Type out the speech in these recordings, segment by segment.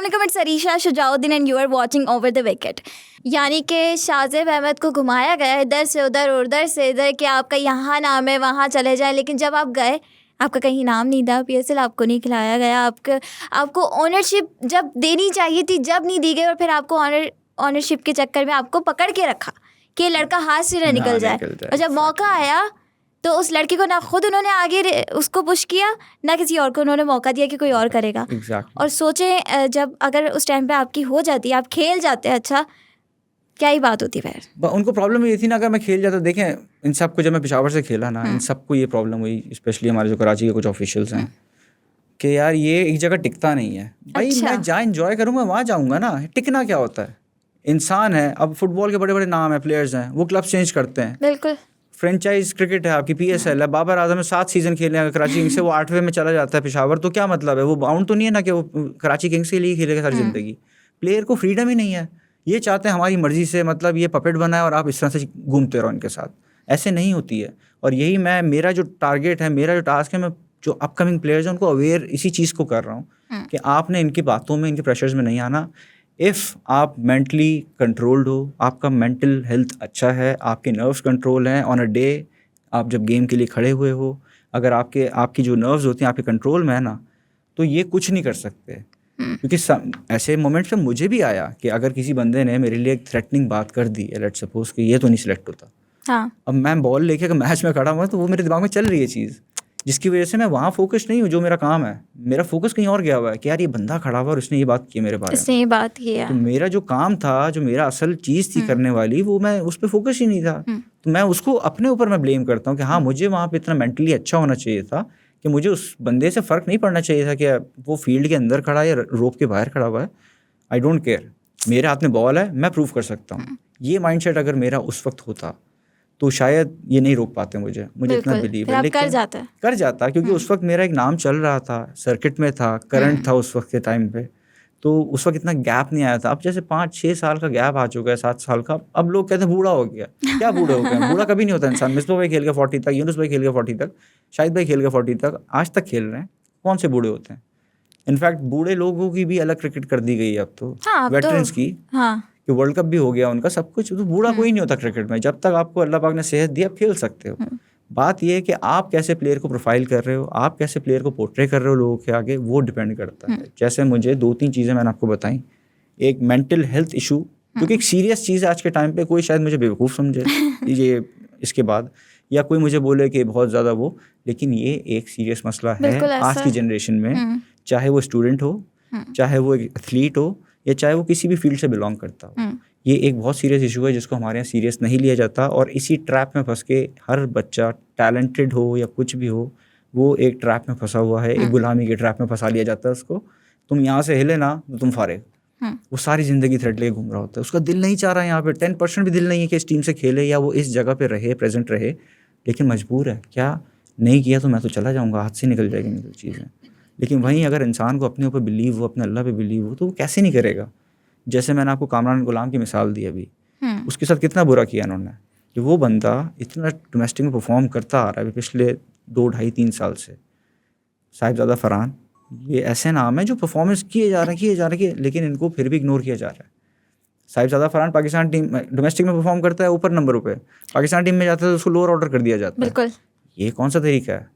अस्सलाम it's Areesha Shujauddin and you are watching over the wicket. यानी कि शाहज़ेब अहमद को घुमाया गया इधर से उधर से इधर कि आपका यहाँ नाम है वहाँ चले जाए, लेकिन जब आप गए आपका कहीं नाम नहीं था, PSL आपको नहीं खिलाया गया, आपको ऑनरशिप जब देनी चाहिए थी जब नहीं दी गई, और फिर आपको ऑनरशिप के चक्कर में आपको पकड़ के रखा कि लड़का हाथ से न निकल जाए। और जब मौका आया तो उस लड़की को ना खुद उन्होंने आगे उसको पुश किया, ना किसी और को उन्होंने मौका दिया कि कोई और करेगा। और सोचें जब अगर उस टाइम पे आपकी हो जाती, आप खेल जाते, अच्छा क्या ही बात होती फिर। उनको प्रॉब्लम ये थी ना, अगर मैं खेल जाता, देखें इन सबको जब मैं पेशावर से खेला ना, इन सबको ये प्रॉब्लम हुई, स्पेशली हमारे जो कराची के कुछ ऑफिशियल्स हैं कि यार ये एक जगह टिकता नहीं है भाई। अच्छा। मैं जहाँ इंजॉय करूँगा वहाँ जाऊँगा ना, टिकना क्या होता है। इंसान है, अब फुटबॉल के बड़े बड़े नाम है, प्लेयर्स हैं, वो क्लब चेंज करते हैं। बिल्कुल। फ्रेंचाइज क्रिकेट है आपकी, PSL है, बाबर आजम में 7 सीज़न खेले हैं कराची किंग्स से, वो 8वें में चला जाता है पेशावर, तो क्या मतलब है, वो बाउंड तो नहीं है ना कि वो कराची किंग्स के लिए खेलेगा सारी ज़िंदगी। प्लेयर को फ्रीडम ही नहीं है, ये चाहते हैं हमारी मर्जी से, मतलब ये पपेट बनाए और आप इस तरह से घूमते रहो इनके साथ, ऐसे नहीं होती है। और यही मेरा जो टारगेट है, मेरा जो टास्क है, मैं जो अपकमिंग प्लेयर्स हैं उनको अवेयर इसी चीज़ को कर रहा हूँ कि आपने इनकी बातों में, इनके प्रेशर्स में नहीं आना। इफ़ आप मेंटली कंट्रोल्ड हो, आपका मेंटल हेल्थ अच्छा है, आपके नर्व्स कंट्रोल हैं, ऑन अ डे आप जब गेम के लिए खड़े हुए हो, अगर आपकी जो नर्व्स होती हैं आपके कंट्रोल में है ना, तो ये कुछ नहीं कर सकते। क्योंकि ऐसे मोमेंट्स पे मुझे भी आया कि अगर किसी बंदे ने मेरे लिए एक थ्रेटनिंग बात कर दी, लेट्स सपोज कि ये तो नहीं सिलेक्ट होता, हाँ। अब मैं बॉल लेके अगर मैच में खड़ा हुआ तो वो मेरे दिमाग में चल रही है चीज़, जिसकी वजह से मैं वहाँ फोकस नहीं हूँ जो मेरा काम है, मेरा फोकस कहीं और गया हुआ है कि यार ये बंदा खड़ा हुआ और उसने ये बात की मेरे बारे में, इसने ये बात की है। तो मेरा जो काम था, जो मेरा असल चीज़ थी करने वाली, वो मैं उस पर फोकस ही नहीं था। तो मैं उसको अपने ऊपर मैं ब्लेम करता हूँ कि हाँ मुझे वहाँ पे इतना मेंटली अच्छा होना चाहिए था कि मुझे उस बंदे से फ़र्क नहीं पड़ना चाहिए था कि वो फील्ड के अंदर खड़ा है या रोप के बाहर खड़ा हुआ है। आई डोंट केयर, मेरे हाथ में बॉल है, मैं प्रूव कर सकता हूँ। ये माइंडसेट अगर मेरा उस वक्त होता तो शायद ये नहीं रोक पाते मुझे इतना बिलीव है। लेकिन कर जाता क्योंकि उस वक्त मेरा एक नाम चल रहा था, सर्किट में था, करंट था उस वक्त के टाइम पे, तो उस वक्त इतना गैप नहीं आया था। अब जैसे 5-6 साल का गैप आ चुका है, 7 साल का, अब लोग कहते हैं बूढ़ा हो गया। क्या बूढ़ा हो गया? बूढ़ा कभी नहीं होता इंसान। मिसबा भाई खेल गया 40 तक, यूनुस भाई खेल गया 40 तक, शाहिद भाई खेल गया 40 तक, आज तक खेल रहे हैं। कौन से बूढ़े होते हैं? इनफैक्ट बूढ़े लोगों की भी अलग क्रिकेट कर दी गई है अब तो, वेटरन्स की, कि वर्ल्ड कप भी हो गया उनका, सब कुछ। तो बूढ़ा कोई नहीं होता क्रिकेट में, जब तक आपको अल्लाह पाक ने सेहत दी आप खेल सकते हो। बात यह है कि आप कैसे प्लेयर को प्रोफाइल कर रहे हो, आप कैसे प्लेयर को पोर्ट्रे कर रहे हो लोगों के आगे, वो डिपेंड करता है। जैसे मुझे 2-3 चीज़ें मैंने आपको बताई, एक मेंटल हेल्थ इशू, क्योंकि एक सीरियस चीज़ है आज के टाइम पे। कोई शायद मुझे बेवकूफ़ समझे ये इसके बाद, या कोई मुझे बोले कि बहुत ज़्यादा वो, लेकिन ये एक सीरियस मसला है आज की जनरेशन में। चाहे वो स्टूडेंट हो, चाहे वो एक एथलीट हो, या चाहे वो किसी भी फील्ड से बिलोंग करता हो, ये एक बहुत सीरियस इशू है जिसको हमारे यहाँ सीरियस नहीं लिया जाता। और इसी ट्रैप में फंस के हर बच्चा, टैलेंटेड हो या कुछ भी हो, वो एक ट्रैप में फंसा हुआ है, एक गुलामी के ट्रैप में फंसा लिया जाता है उसको। तुम यहाँ से हिले ना तो तुम फारिग, वो सारी ज़िंदगी थ्रेड लेके घूम रहा होता है। उसका दिल नहीं चाह रहा है यहाँ पे, 10% भी दिल नहीं है कि इस टीम से खेले या वो इस जगह पे रहे, प्रेजेंट रहे, लेकिन मजबूर है। क्या नहीं किया तो मैं तो चला जाऊँगा, हाथ से निकल जाएगी मेरी चीज़ें। लेकिन वहीं अगर इंसान को अपने ऊपर बिलीव हो, अपने अल्लाह पे बिलीव हो, तो वो कैसे नहीं करेगा। जैसे मैंने आपको कामरान गुलाम की मिसाल दी अभी, उसके साथ कितना बुरा किया उन्होंने, कि वो बंदा इतना डोमेस्टिक में परफॉर्म करता आ रहा है पिछले 2, 2.5-3 साल से। साहिबजादा फरहान, ये ऐसे नाम है जो परफॉर्मेंस किए जा रहे हैं, लेकिन इनको फिर भी इग्नोर किया जा रहा है। साहिबजादा फरहान पाकिस्तान टीम डोमेस्टिक में परफॉर्म करता है ऊपर नंबरों पे, पाकिस्तान टीम में जाता है तो उसको लोअर ऑर्डर कर दिया जाता है। ये कौन सा तरीका है?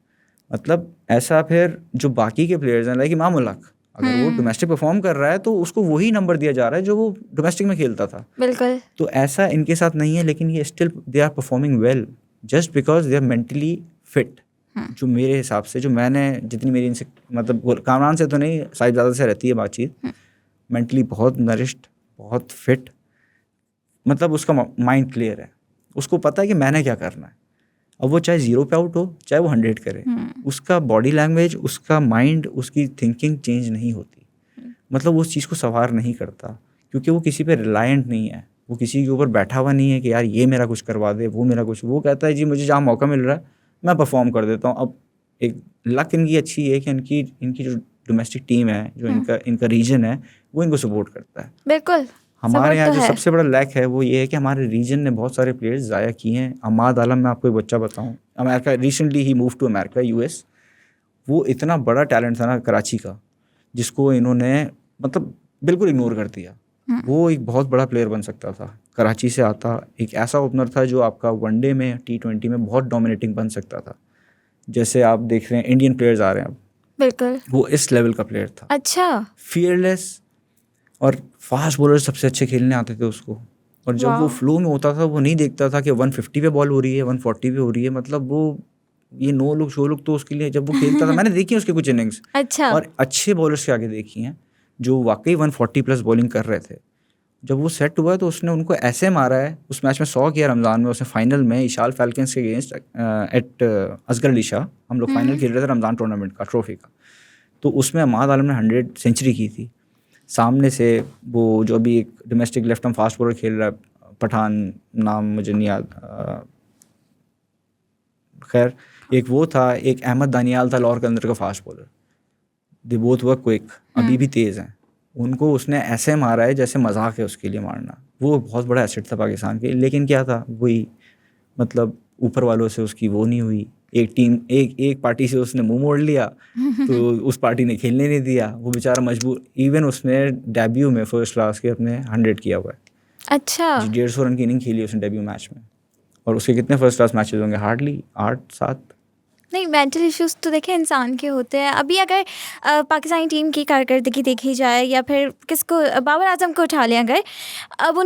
मतलब ऐसा फिर जो बाकी के प्लेयर्स हैं, लाइक इमाम उल हक, अगर वो डोमेस्टिक परफॉर्म कर रहा है तो उसको वही नंबर दिया जा रहा है जो वो डोमेस्टिक में खेलता था। बिल्कुल। तो ऐसा इनके साथ नहीं है, लेकिन ये still they are performing well just because they are mentally fit. जो मेरे हिसाब से, जो मैंने जितनी मेरी इनसे, मतलब कामरान से तो नहीं, साहिबजादा से रहती है बातचीत, मेंटली बहुत नरिश्ड, बहुत फिट, मतलब उसका माइंड क्लियर है, उसको पता है कि मैंने क्या करना है। अब वो चाहे 0 पे आउट हो, चाहे वो 100 करे, उसका बॉडी लैंग्वेज, उसका माइंड, उसकी थिंकिंग चेंज नहीं होती। मतलब वो उस चीज़ को सवार नहीं करता, क्योंकि वो किसी पे रिलायंट नहीं है, वो किसी के ऊपर बैठा हुआ नहीं है कि यार ये मेरा कुछ करवा दे, वो मेरा कुछ। वो कहता है जी मुझे जहाँ मौका मिल रहा है मैं परफॉर्म कर देता हूँ। अब एक लक इनकी अच्छी है कि इनकी जो डोमेस्टिक टीम है, जो इनका रीजन है, वो इनको सपोर्ट करता है। बिल्कुल। हमारे यहाँ जो सबसे बड़ा लैक है वो ये है कि हमारे रीजन ने बहुत सारे प्लेयर्स ज़ाया किए हैं। अमाद आलम, मैं आपको एक बच्चा बताऊँ, अमेरिका, रिसेंटली ही मूव टू अमेरिका, US। वो इतना बड़ा टैलेंट था ना कराची का, जिसको इन्होंने मतलब बिल्कुल इग्नोर कर दिया। वो एक बहुत बड़ा प्लेयर बन सकता था, कराची से आता, एक ऐसा ओपनर था जो आपका वनडे में T20 में बहुत डोमिनेटिंग बन सकता था। जैसे आप देख रहे हैं इंडियन प्लेयर्स आ रहे हैं अब, बिल्कुल वो इस लेवल का प्लेयर था। अच्छा फियरलेस, और फास्ट बॉलर सबसे अच्छे खेलने आते थे उसको। और जब वो फ्लो में होता था वो नहीं देखता था कि 150 पे बॉल हो रही है, 140 पे हो रही है, मतलब वो ये 9 लोग 6 लोग तो उसके लिए जब वो खेलता था मैंने देखी उसके कुछ इनिंग्स अच्छा और अच्छे बॉलर्स के आगे देखी हैं जो वाकई 140 प्लस बॉलिंग कर रहे थे। जब वो सेट हुआ तो उसने उनको ऐसे मारा है, उस मैच में 100 किया रमज़ान में उसने, फाइनल में इशाल फैल्कन्स के अगेंस्ट एट असगर अली शाह, हम लोग फाइनल खेल रहे थे रमज़ान टूर्नामेंट का, ट्रॉफी का। तो उसमें अमाद आलम ने 100 सेंचुरी की थी। सामने से वो जो अभी एक domestic left arm fast bowler खेल रहा है, पठान, नाम मुझे नहीं याद, खैर एक वो था, एक अहमद दानियाल था लाहौर के अंदर का fast bowler. They both were quick, अभी भी तेज़ हैं। उनको उसने ऐसे मारा है जैसे मजाक है उसके लिए मारना। वो बहुत बड़ा एसेट था पाकिस्तान के, लेकिन क्या था वही, मतलब ऊपर वालों से उसकी वो नहीं हुई। एक पार्टी से उसने मुंह मोड़ लिया तो उस पार्टी ने खेलने नहीं दिया, वो बेचारा मजबूर। इवन उसने डेब्यू में फर्स्ट क्लास के अपने 100 किया हुआ है। अच्छा 150 रन की इनिंग खेली उसने डेब्यू मैच में। और उसके कितने फर्स्ट क्लास मैचेस होंगे, हार्डली 8-7। नहीं, मेंटल इश्यूज तो देखें इंसान के होते हैं। अभी अगर पाकिस्तानी टीम की कारकर्दगी देखी जाए या फिर किसको, बाबर आजम को उठा लें अगर, अब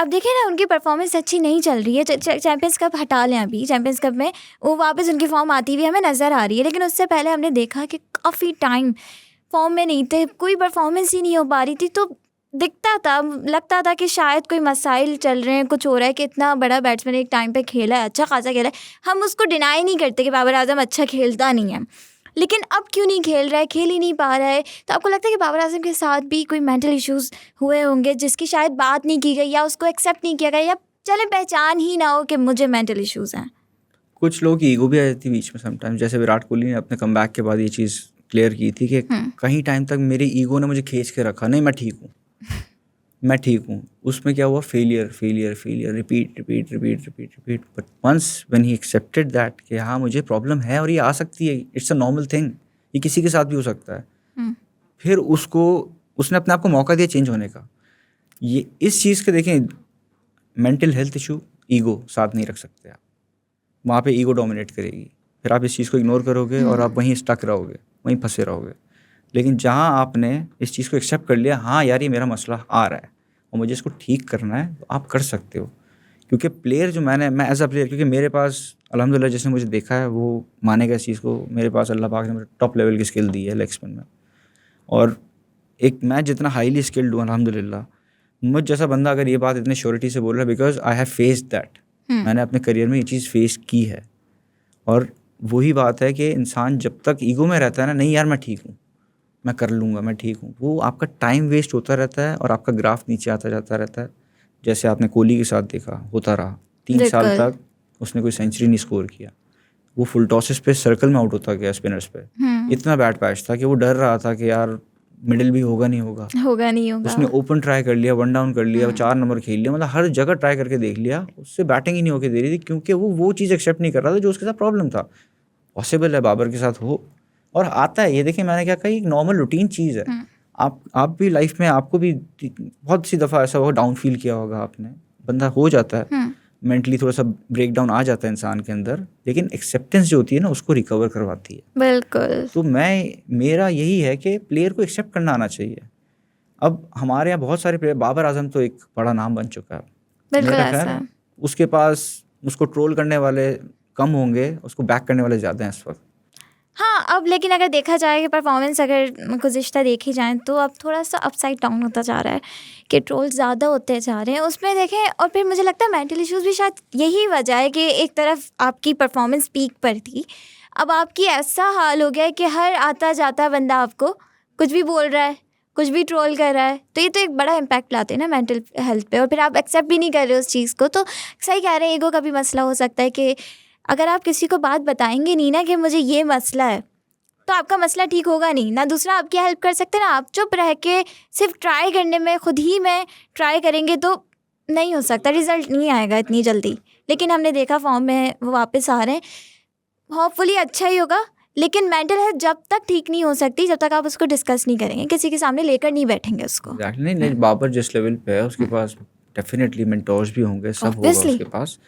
देखें ना उनकी परफॉर्मेंस अच्छी नहीं चल रही है। चैम्पियंस कप हटा लें, अभी चैम्पियंस कप में वो वापस उनकी फॉर्म आती हुई हमें नज़र आ रही है, लेकिन उससे पहले हमने देखा कि काफ़ी टाइम फॉर्म में नहीं थे, कोई परफॉर्मेंस ही नहीं हो पा रही थी। तो दिखता था, लगता था कि शायद कोई मसाइल चल रहे हैं, कुछ हो रहा है कि इतना बड़ा बैट्समैन एक टाइम पे खेला है, अच्छा खासा खेला है। हम उसको डिनाई नहीं करते कि बाबर आजम अच्छा खेलता नहीं है, लेकिन अब क्यों नहीं खेल रहा है, खेल ही नहीं पा रहा है। तो आपको लगता है कि बाबर आजम के साथ भी कोई मेंटल इश्यूज़ हुए होंगे जिसकी शायद बात नहीं की गई या उसको एक्सेप्ट नहीं किया गया, या चले पहचान ही ना हो कि मुझे मेंटल इश्यूज़ हैं। कुछ लोगों की ईगो भी आ जाती है बीच में समटाइम। जैसे विराट कोहली ने अपने कमबैक के बाद ये चीज़ क्लियर की थी कि कहीं टाइम तक मेरी ईगो ने मुझे खींच के रखा, नहीं मैं ठीक हूँ, मैं ठीक हूँ। उसमें क्या हुआ, failure, repeat. But once when he accepted that कि हाँ मुझे प्रॉब्लम है और ये आ सकती है, इट्स अ नॉर्मल थिंग, ये किसी के साथ भी हो सकता है, फिर उसने अपने आप को मौका दिया चेंज होने का। ये इस चीज़ के देखें, मेंटल हेल्थ इशू ईगो साथ नहीं रख सकते आप, वहाँ पे ईगो डोमिनेट करेगी, फिर आप इस चीज़ को इग्नोर करोगे और आप वहीं स्टक रहोगे, वहीं फंसे रहोगे। लेकिन जहाँ आपने इस चीज़ को एक्सेप्ट कर लिया, हाँ यार ये मेरा मसला आ रहा है और मुझे इसको ठीक करना है, तो आप कर सकते हो। क्योंकि प्लेयर जो मैं एज अ प्लेयर, क्योंकि मेरे पास अल्हम्दुलिल्लाह जिसने मुझे देखा है वो मानेगा इस चीज़ को, मेरे पास अल्लाह पाक ने मुझे टॉप लेवल की स्किल दी है लेग स्पिन में। और एक मैं जितना हाईली स्किल्ड हूँ अल्हम्दुलिल्लाह, मुझ जैसा बंदा अगर ये बात इतनी श्योरिटी से बोल रहा है, because I have faced that, मैंने अपने करियर में ये चीज़ फेस की है। और वही बात है कि इंसान जब तक ईगो में रहता है ना, नहीं यार मैं ठीक हूँ, मैं कर लूँगा, मैं ठीक हूँ, वो आपका टाइम वेस्ट होता रहता है और आपका ग्राफ नीचे आता जाता रहता है। जैसे आपने कोहली के साथ देखा, होता रहा 3 साल तक उसने कोई सेंचुरी नहीं स्कोर किया, वो फुल टॉसेस पे सर्कल में आउट होता गया स्पिनर्स पे। इतना बैड पैच था कि वो डर रहा था कि यार मिडिल भी होगा नहीं होगा। उसने ओपन ट्राई कर लिया, 1 डाउन कर लिया, 4 नंबर खेल लिया, मतलब हर जगह ट्राई करके देख लिया, उससे बैटिंग ही नहीं होके दे रही थी, क्योंकि वो चीज़ एक्सेप्ट नहीं कर रहा था जो उसके साथ प्रॉब्लम था। पॉसिबल है बाबर के साथ हो और आता है, ये देखिए मैंने क्या कही, एक नॉर्मल रूटीन चीज़ है। आप भी लाइफ में, आपको भी बहुत सी दफ़ा ऐसा होगा, डाउन फील किया होगा आपने, बंदा हो जाता है मेंटली थोड़ा सा ब्रेक डाउन आ जाता है इंसान के अंदर, लेकिन एक्सेप्टेंस जो होती है ना उसको रिकवर करवाती है। बिल्कुल। तो मेरा यही है कि प्लेयर को एक्सेप्ट करना आना चाहिए। अब हमारे यहाँ बहुत सारे प्लेयर, बाबर आजम तो एक बड़ा नाम बन चुका है, मेरा ख्याल है उसके पास उसको ट्रोल करने वाले कम होंगे, उसको बैक करने वाले ज़्यादा हैं इस वक्त। हाँ, अब लेकिन अगर देखा जाए कि परफॉर्मेंस अगर गुज़िश्ता देखी जाए तो अब थोड़ा सा अपसाइड डाउन होता जा रहा है कि ट्रोल ज़्यादा होते जा रहे हैं उसमें देखें। और फिर मुझे लगता है मेंटल इश्यूज़ भी शायद यही वजह है कि एक तरफ आपकी परफॉर्मेंस पीक पर थी, अब आपकी ऐसा हाल हो गया है कि हर आता जाता बंदा आपको कुछ भी बोल रहा है, कुछ भी ट्रोल कर रहा है, तो ये तो एक बड़ा इम्पैक्ट लाते हैं ना मेंटल हेल्थ पे। और फिर आप एक्सेप्ट भी नहीं कर रहे उस चीज़ को, तो सही कह रहे हैं, ईगो का भी मसला हो सकता है कि अगर आप किसी को बात बताएंगे नहीं ना कि मुझे ये मसला है, तो आपका मसला ठीक होगा नहीं ना, दूसरा आपकी हेल्प कर सकते ना। आप चुप रह के सिर्फ ट्राई करने में, खुद ही में ट्राई करेंगे तो नहीं हो सकता, रिजल्ट नहीं आएगा इतनी जल्दी। लेकिन हमने देखा फॉर्म में वो वापस आ रहे हैं, होपफुली अच्छा ही होगा, लेकिन मेंटल हेल्थ जब तक ठीक नहीं हो सकती जब तक आप उसको डिस्कस नहीं करेंगे, किसी के सामने लेकर नहीं बैठेंगे उसको। नहीं, बाबर जिस लेवल पे है उसके पास डेफिनेटली मेंटोर्स भी होंगे, सब होगा उसके पास।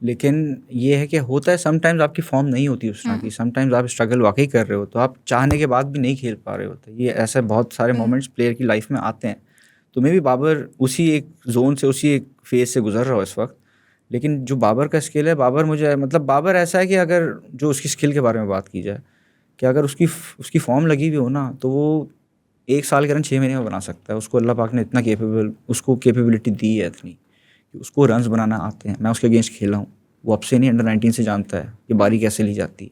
लेकिन ये है कि होता है समटाइम्स आपकी फॉर्म नहीं होती उस तरह की, समटाइम्स आप स्ट्रगल वाकई कर रहे हो तो आप चाहने के बाद भी नहीं खेल पा रहे होते। ये ऐसे बहुत सारे मोमेंट्स प्लेयर की लाइफ में आते हैं। तो मे भी बाबर उसी एक जोन से, उसी एक फेज से गुजर रहा हो इस वक्त। लेकिन जो बाबर का स्किल है, बाबर मुझे मतलब बाबर ऐसा है कि अगर जो उसकी स्किल के बारे में बात की जाए कि अगर उसकी फॉर्म लगी हुई हो ना तो वो 1 साल के रन 6 महीने में बना सकता है। उसको अल्लाह पाक ने इतना उसको कैपेबिलिटी दी है इतनी कि उसको रन्स बनाना आते हैं। मैं उसके अगेंस्ट खेला हूँ, वो अब से नहीं अंडर 19 से जानता है कि बारी कैसे ली जाती है।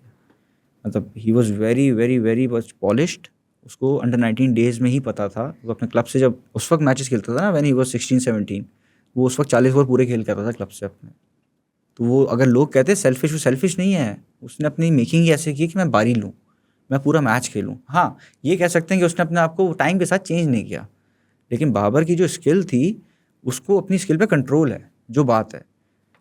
मतलब he was very very very much polished. उसको अंडर 19 डेज में ही पता था। वो अपने क्लब से जब उस वक्त मैचेस खेलता था ना, व्हेन ही वाज 16-17, वो उस वक्त 40 ओवर पूरे खेल करता था क्लब से अपने। तो वो अगर लोग कहते हैं सेल्फिश, वो सेल्फिश नहीं है। उसने अपनी मेकिंग ही ऐसे की कि मैं बारी लूँ, मैं पूरा मैच खेलूँ। हाँ, ये कह सकते हैं कि उसने अपने आप को टाइम के साथ चेंज नहीं किया, लेकिन बाबर की जो स्किल थी उसको अपनी स्किल पे कंट्रोल है। जो बात है,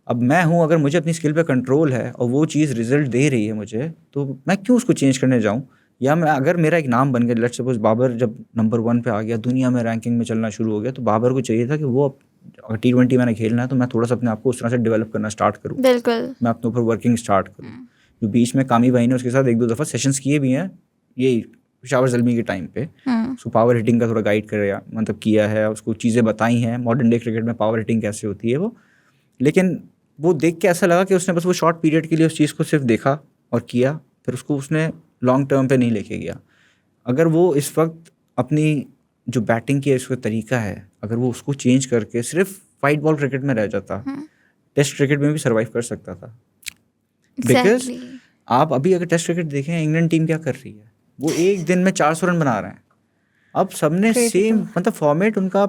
अब मैं हूँ, अगर मुझे अपनी स्किल पे कंट्रोल है और वो चीज़ रिजल्ट दे रही है मुझे, तो मैं क्यों उसको चेंज करने जाऊँ। या मैं अगर मेरा एक नाम बन गया, लेट्स सपोज बाबर जब नंबर 1 पे आ गया, दुनिया में रैंकिंग में चलना शुरू हो गया, तो बाबर को चाहिए था कि वो अगर T20 मैंने खेलना है तो मैं थोड़ा सा अपने आप को उस तरह से डेवलप करना स्टार्ट करूँ। बिल्कुल, मैं अपने ऊपर वर्किंग स्टार्ट करूँ। जो बीच में कामी भाई ने उसके साथ 1-2 दफ़ा सेशंस किए भी हैं, यही शावर जल्मी के टाइम पे उसको पावर हिटिंग का थोड़ा गाइड कर मतलब किया है, उसको चीज़ें बताई हैं मॉडर्न डे क्रिकेट में पावर हिटिंग कैसे होती है वो। लेकिन वो देख के ऐसा लगा कि उसने बस वो शॉर्ट पीरियड के लिए उस चीज़ को सिर्फ देखा और किया, फिर उसको उसने लॉन्ग टर्म पे नहीं लेके गया। अगर वो इस वक्त अपनी जो बैटिंग की इसका तरीका है, अगर वो उसको चेंज करके सिर्फ वाइट बॉल क्रिकेट में रह जाता, टेस्ट क्रिकेट में भी सर्वाइव कर सकता था। बिकॉज आप अभी अगर टेस्ट क्रिकेट देखें, इंग्लैंड टीम क्या कर रही है, वो एक दिन में 400 रन बना रहे हैं। अब सबने सेम मतलब फॉर्मेट उनका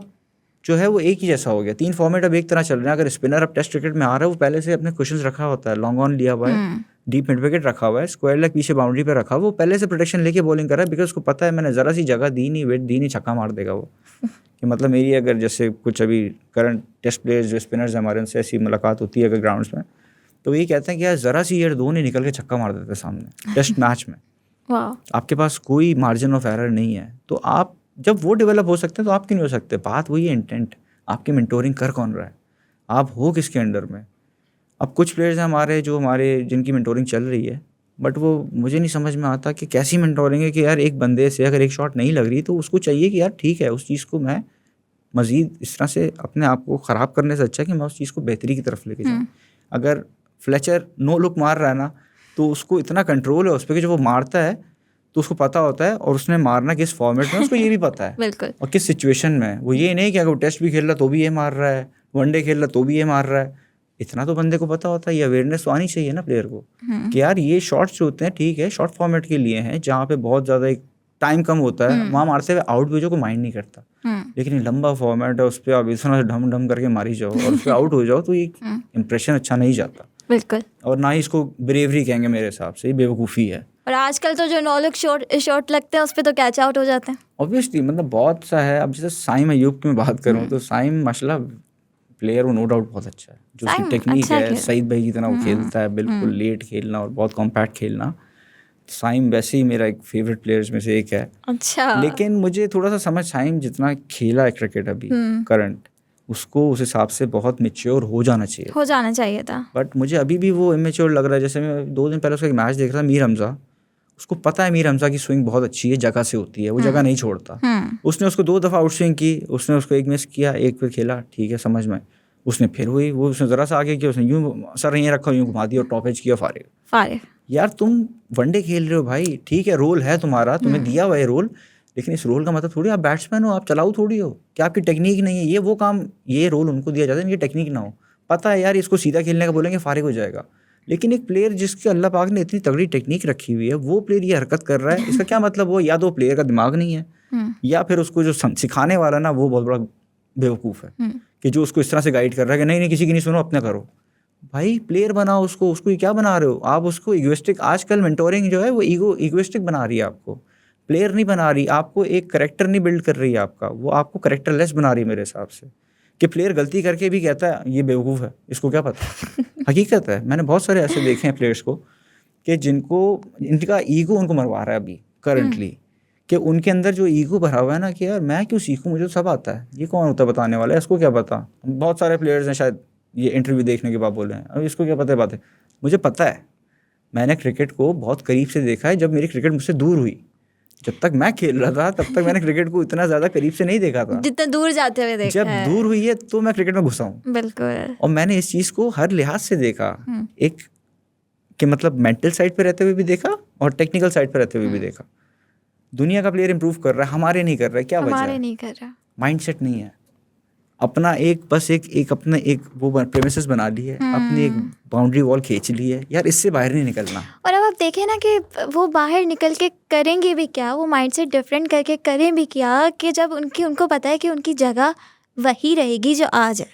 जो है वो एक ही जैसा हो गया। 3 फॉर्मेट अब एक तरह चल रहे हैं। अगर स्पिनर अब टेस्ट क्रिकेट में आ रहा है, वो पहले से अपने कुशन्स रखा होता है, लॉन्ग ऑन लिया हुआ है, डीप मिड विकेट रखा हुआ है, स्क्वायर लेग पीछे बाउंड्री पे रखा, वो पहले से प्रोटेक्शन लेके बॉलिंग कर रहा है। बिकॉज उसको पता है मैंने ज़रा सी जगह दी नहीं, वेट दी नहीं, छक्का मार देगा वो। कि मतलब मेरी अगर जैसे कुछ अभी करंट टेस्ट प्लेयर्स जो स्पिनर्स हैं हमारे, उनसे ऐसी मुलाकात होती है अगर ग्राउंड्स में, तो ये कहते हैं कि यार ज़रा सी यार 2 नहीं निकल के छक्का मार देते सामने टेस्ट मैच में। आपके पास कोई मार्जिन ऑफ एरर नहीं है, तो आप जब वो डेवलप हो सकते हैं तो आप क्यों नहीं हो सकते। बात वही है, इंटेंट। आपकी मेंटोरिंग कर कौन रहा है, आप हो किसके अंडर में। अब कुछ प्लेयर्स हैं हमारे जो जिनकी मेंटोरिंग चल रही है, बट वो मुझे नहीं समझ में आता कि कैसी मेंटोरिंग है कि यार एक बंदे से अगर एक शॉट नहीं लग रही तो उसको चाहिए कि यार ठीक है, उस चीज़ को मैं मज़ीद इस तरह से अपने आप को ख़राब करने से अच्छा कि मैं उस चीज़ को बेहतरी की तरफ लेके जाऊँ। अगर फ्लेचर नो लुक मार रहा है ना, तो उसको इतना कंट्रोल है उस पर कि जब वो मारता है तो उसको पता होता है, और उसने मारना किस फॉर्मेट में उसको ये भी पता है बिल्कुल, और किस सिचुएशन में। वो ये नहीं कि अगर वो टेस्ट भी खेल रहा तो भी ये मार रहा है, वनडे खेल रहा तो भी ये मार रहा है। इतना तो बंदे को पता होता है, ये अवेयरनेस तो आनी चाहिए ना प्लेयर को कि यार ये शॉट्स जो होते हैं ठीक है, शॉर्ट फॉर्मेट के लिए हैं, जहाँ पे बहुत ज़्यादा एक टाइम कम होता है, वहाँ मारते हुए आउट भी जो को माइंड नहीं करता। लेकिन ये लंबा फॉर्मेट है, उस पर आप इतना ढम ढम करके मारी जाओ और उस पर आउट हो जाओ तो ये इंप्रेशन अच्छा नहीं जाता। बिल्कुल, और ना ही इसको ब्रेवरी कहेंगे, मेरे हिसाब से ये बेवकूफ़ी है। और आजकल तो जो 9 लोग शॉट लगते हैं उस पर तो कैच आउट हो जाते हैं ऑब्वियसली। मतलब बहुत सा है। अब जैसे साइम अयूब की मैं बात करूँ तो साइम माशाल्लाह प्लेयर वो नो डाउट बहुत अच्छा है, जो उसकी टेक्निक अच्छा है, सईद भाई की तरह वो खेलता है, बिल्कुल लेट खेलना और बहुत कॉम्पैक्ट खेलना। साइम वैसे ही मेरा एक फेवरेट प्लेयर्स में से एक है। अच्छा, लेकिन मुझे थोड़ा सा समझ, साइम जितना खेला है क्रिकेट अभी करंट, उसको उस हिसाब से बहुत मैच्योर हो जाना चाहिए था। बट मुझे अभी भी वो इमेच्योर लग रहा है। जैसे मैं 2 दिन पहले उसका एक मैच देख रहा था, मीर हमजा। उसको पता है मीर हमजा की स्विंग बहुत अच्छी है, जगह से होती है, वो जगह नहीं छोड़ता। उसने उसको 2 दफ़ा आउट स्विंग की, उसने उसको एक मिस किया, एक पे खेला, ठीक है समझ में। उसने फिर हुई, वो उसने ज़रा सा आगे किया, उसने यूँ सर यहीं रखा, यूँ घुमा दिया और टॉप एज किया, फारिग। यार तुम वनडे खेल रहे हो भाई, ठीक है रोल है तुम्हारा, तुम्हें दिया हुआ है रोल, लेकिन इस रोल का मतलब थोड़ी आप बैट्समैन हो, आप चलाऊ थोड़ी हो। क्या आपकी टेक्निक नहीं है? ये वो काम, ये रोल उनको दिया जाता है, इनकी टेक्निक ना हो। पता है यार इसको सीधा खेलने का बोलेंगे फारिग हो जाएगा, लेकिन एक प्लेयर जिसके अल्लाह पाक ने इतनी तगड़ी टेक्निक रखी हुई है, वो प्लेयर ये हरकत कर रहा है, इसका क्या मतलब? वो या तो प्लेयर का दिमाग नहीं है या फिर उसको जो सिखाने वाला ना वो बहुत बड़ा बेवकूफ़ है कि जो उसको इस तरह से गाइड कर रहा है कि नहीं किसी की नहीं सुनो, अपने करो। भाई प्लेयर बनाओ उसको क्या बना रहे हो आप? उसको इगोइस्टिक, आजकल मेंटोरिंग जो है वो इगोइस्टिक बना रही है आपको, प्लेयर नहीं बना रही आपको, एक करेक्टर नहीं बिल्ड कर रही है आपका, वो आपको करेक्टरलेस बना रही है मेरे हिसाब से। कि प्लेयर गलती करके भी कहता है ये बेवकूफ़ है, इसको क्या पता। हकीकत है, मैंने बहुत सारे ऐसे देखे हैं प्लेयर्स को कि जिनको इनका ईगो उनको मरवा रहा है अभी करंटली, कि उनके अंदर जो ईगो भरा हुआ है ना कि यार मैं क्यों सीखूं, मुझे तो सब आता है, ये कौन होता है बताने वाला है, इसको क्या पता। बहुत सारे प्लेयर्स हैं शायद ये इंटरव्यू देखने के बाद बोले हैं अब इसको क्या पता है बातें। मुझे पता है, मैंने क्रिकेट को बहुत करीब से देखा है। जब मेरी क्रिकेट मुझसे दूर हुई, जब तक मैं खेल रहा था तब तक मैंने क्रिकेट को इतना ज़्यादा करीब से नहीं देखा था जितना दूर जाते हुए देखा जब है। दूर हुई है तो मैं क्रिकेट में घुसा हूँ। बिल्कुल। और मैंने इस चीज़ को हर लिहाज से देखा, एक कि मतलब मेंटल साइड पे रहते हुए भी देखा और टेक्निकल साइड पे रहते हुए भी देखा। दुनिया का प्लेयर इंप्रूव कर रहा है, हमारे नहीं कर रहा है, क्या वजह है? हमारे नहीं कर रहा, माइंडसेट नहीं है अपना, एक बस एक अपना एक वो प्रेमिसेस बना ली है, अपनी एक बाउंड्री वॉल खींच ली है यार, इससे बाहर नहीं निकलना। और अब आप देखें ना कि वो बाहर निकल के करेंगे भी क्या, वो माइंडसेट डिफरेंट करके करें भी क्या, कि जब उनको पता है कि उनकी जगह वही रहेगी जो आज है,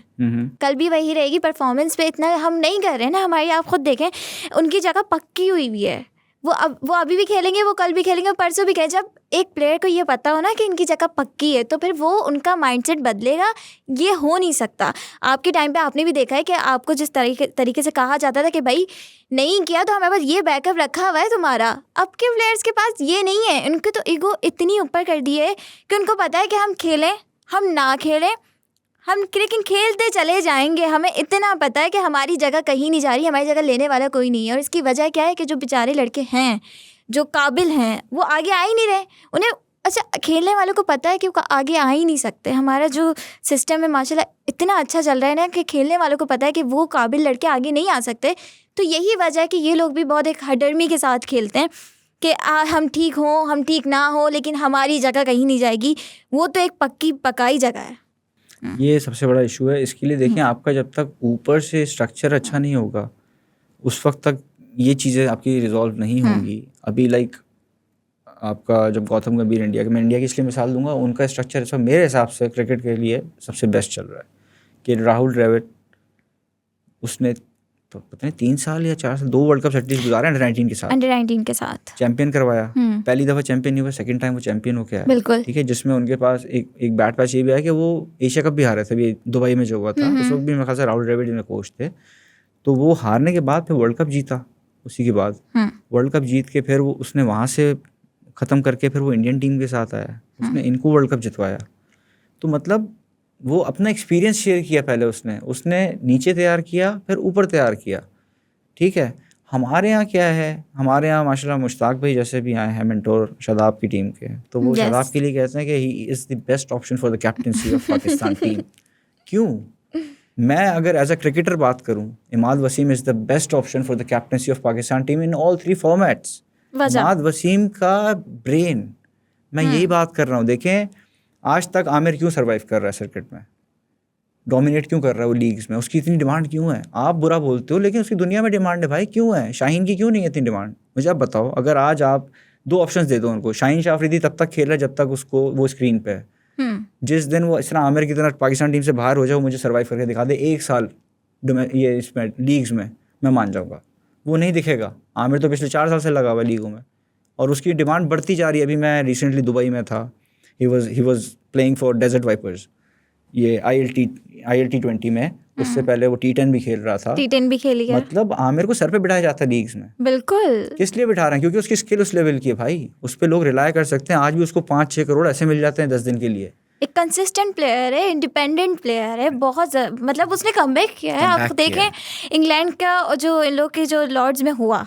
कल भी वही रहेगी। परफॉर्मेंस पे इतना हम नहीं कर रहे हैं ना, हमारी आप खुद देखें उनकी जगह पक्की हुई हुई है। वो अभी भी खेलेंगे, वो कल भी खेलेंगे, परसों भी खेलेंगे। जब एक प्लेयर को ये पता हो ना कि इनकी जगह पक्की है, तो फिर वो उनका माइंडसेट बदलेगा, ये हो नहीं सकता। आपके टाइम पे आपने भी देखा है कि आपको जिस तरीके से कहा जाता था कि भाई नहीं किया तो हमारे पास ये बैकअप रखा हुआ है तुम्हारा, अब के प्लेयर्स के पास ये नहीं है। उनके तो ईगो इतनी ऊपर कर दी है कि उनको पता है कि हम खेलें हम ना खेलें, हम लेकिन खेलते चले जाएंगे। हमें इतना पता है कि हमारी जगह कहीं नहीं जा रही, हमारी जगह लेने वाला कोई नहीं है। और इसकी वजह क्या है कि जो बेचारे लड़के हैं जो काबिल हैं वो आगे आ ही नहीं रहे। उन्हें अच्छा खेलने वालों को पता है कि वो आगे आ ही नहीं सकते। हमारा जो सिस्टम है माशाल्लाह इतना अच्छा चल रहा है ना कि खेलने वालों को पता है कि वो काबिल लड़के आगे नहीं आ सकते। तो यही वजह है कि ये लोग भी बहुत एक हडर्मी के साथ खेलते हैं कि हम ठीक हों हम ठीक ना हो, लेकिन हमारी जगह कहीं नहीं जाएगी, वो तो एक पक्की जगह है। ये सबसे बड़ा इशू है। इसके लिए देखें, आपका जब तक ऊपर से स्ट्रक्चर अच्छा नहीं होगा उस वक्त तक ये चीज़ें आपकी रिजॉल्व नहीं होंगी। अभी लाइक आपका जब गौतम गंभीर मैं इंडिया की इसलिए मिसाल दूंगा, उनका स्ट्रक्चर इस वक्त मेरे हिसाब से क्रिकेट के लिए सबसे बेस्ट चल रहा है। कि राहुल द्रविड़ उसने तो पता नहीं 3 साल या 4 साल 2 वर्ल्ड कप सेटलिस्ट गुजारे अंडर 19 के साथ चैंपियन करवाया। पहली दफ़ा चैंपियन नहीं हुआ, सेकंड टाइम वो चैंपियन हो गया। बिल्कुल ठीक है, जिसमें उनके पास एक बैड पैच ये भी है कि वो एशिया कप भी हारे थे अभी दुबई में जो हुआ था। उस वक्त भी मेरे ख्याल से राहुल द्रविड़ में कोच थे। तो वो हारने के बाद फिर वर्ल्ड कप जीता, उसी के बाद वर्ल्ड कप जीत के फिर वो उसने वहाँ से ख़त्म करके फिर वो इंडियन टीम के साथ आया, उसने इनको वर्ल्ड कप जितवाया। तो मतलब वो अपना एक्सपीरियंस शेयर किया, पहले उसने नीचे तैयार किया फिर ऊपर तैयार किया। ठीक है, हमारे यहाँ क्या है, हमारे यहाँ माशाल्लाह मुश्ताक भाई जैसे भी आए हैं मेंटोर शादाब की टीम के, तो वो शादाब के लिए कहते हैं कि he is the best option for the captaincy of Pakistan team. क्यों? मैं अगर एज अ क्रिकेटर बात करूँ, Imad Wasim is the best option for the captaincy of Pakistan team in all 3 formats. Imad Wasim का ब्रेन, मैं यही बात कर रहा हूँ। देखें आज तक आमिर क्यों सर्वाइव कर रहा है क्रिकेट में, डोमिनेट क्यों कर रहा है वो लीग्स में, उसकी इतनी डिमांड क्यों है? आप बुरा बोलते हो लेकिन उसकी दुनिया में डिमांड है भाई, क्यों है? शाहीन की क्यों नहीं है इतनी डिमांड? मुझे आप बताओ। अगर आज आप 2 ऑप्शंस दे दो उनको, शाहीन शाह अफरीदी तब तक खेल रहा है जब तक उसको वो स्क्रीन पे है। जिस दिन वो इस तरह आमिर की तरह पाकिस्तान टीम से बाहर हो जाए, वो मुझे सर्वाइव करके दिखा दे 1 साल ये इसमें लीग्स में, मैं मान जाऊँगा। वो नहीं दिखेगा। आमिर तो पिछले 4 साल से लगा हुआ है लीगों में और उसकी डिमांड बढ़ती जा रही है। अभी मैं रिसेंटली दुबई में था, he was playing for Desert Vipers, ये ILT20 में। उससे पहले वो T10 भी खेल रहा था। T10 भी खेल गया। मतलब आमिर को सर पे बिठाया जाता है लीग्स में। बिल्कुल। किस लिए बिठा रहे हैं? क्योंकि उसकी स्किल उस लेवल की है भाई, उस पर लोग रिलाय कर सकते हैं। आज भी उसको 5-6 करोड़ ऐसे मिल जाते हैं 10 दिन के लिए। एक कंसिस्टेंट प्लेयर है, इंडिपेंडेंट प्लेयर है, बहुत मतलब उसने कमबैक किया है। आप देखें इंग्लैंड का जो इन लोग के जो लॉर्ड्स में हुआ,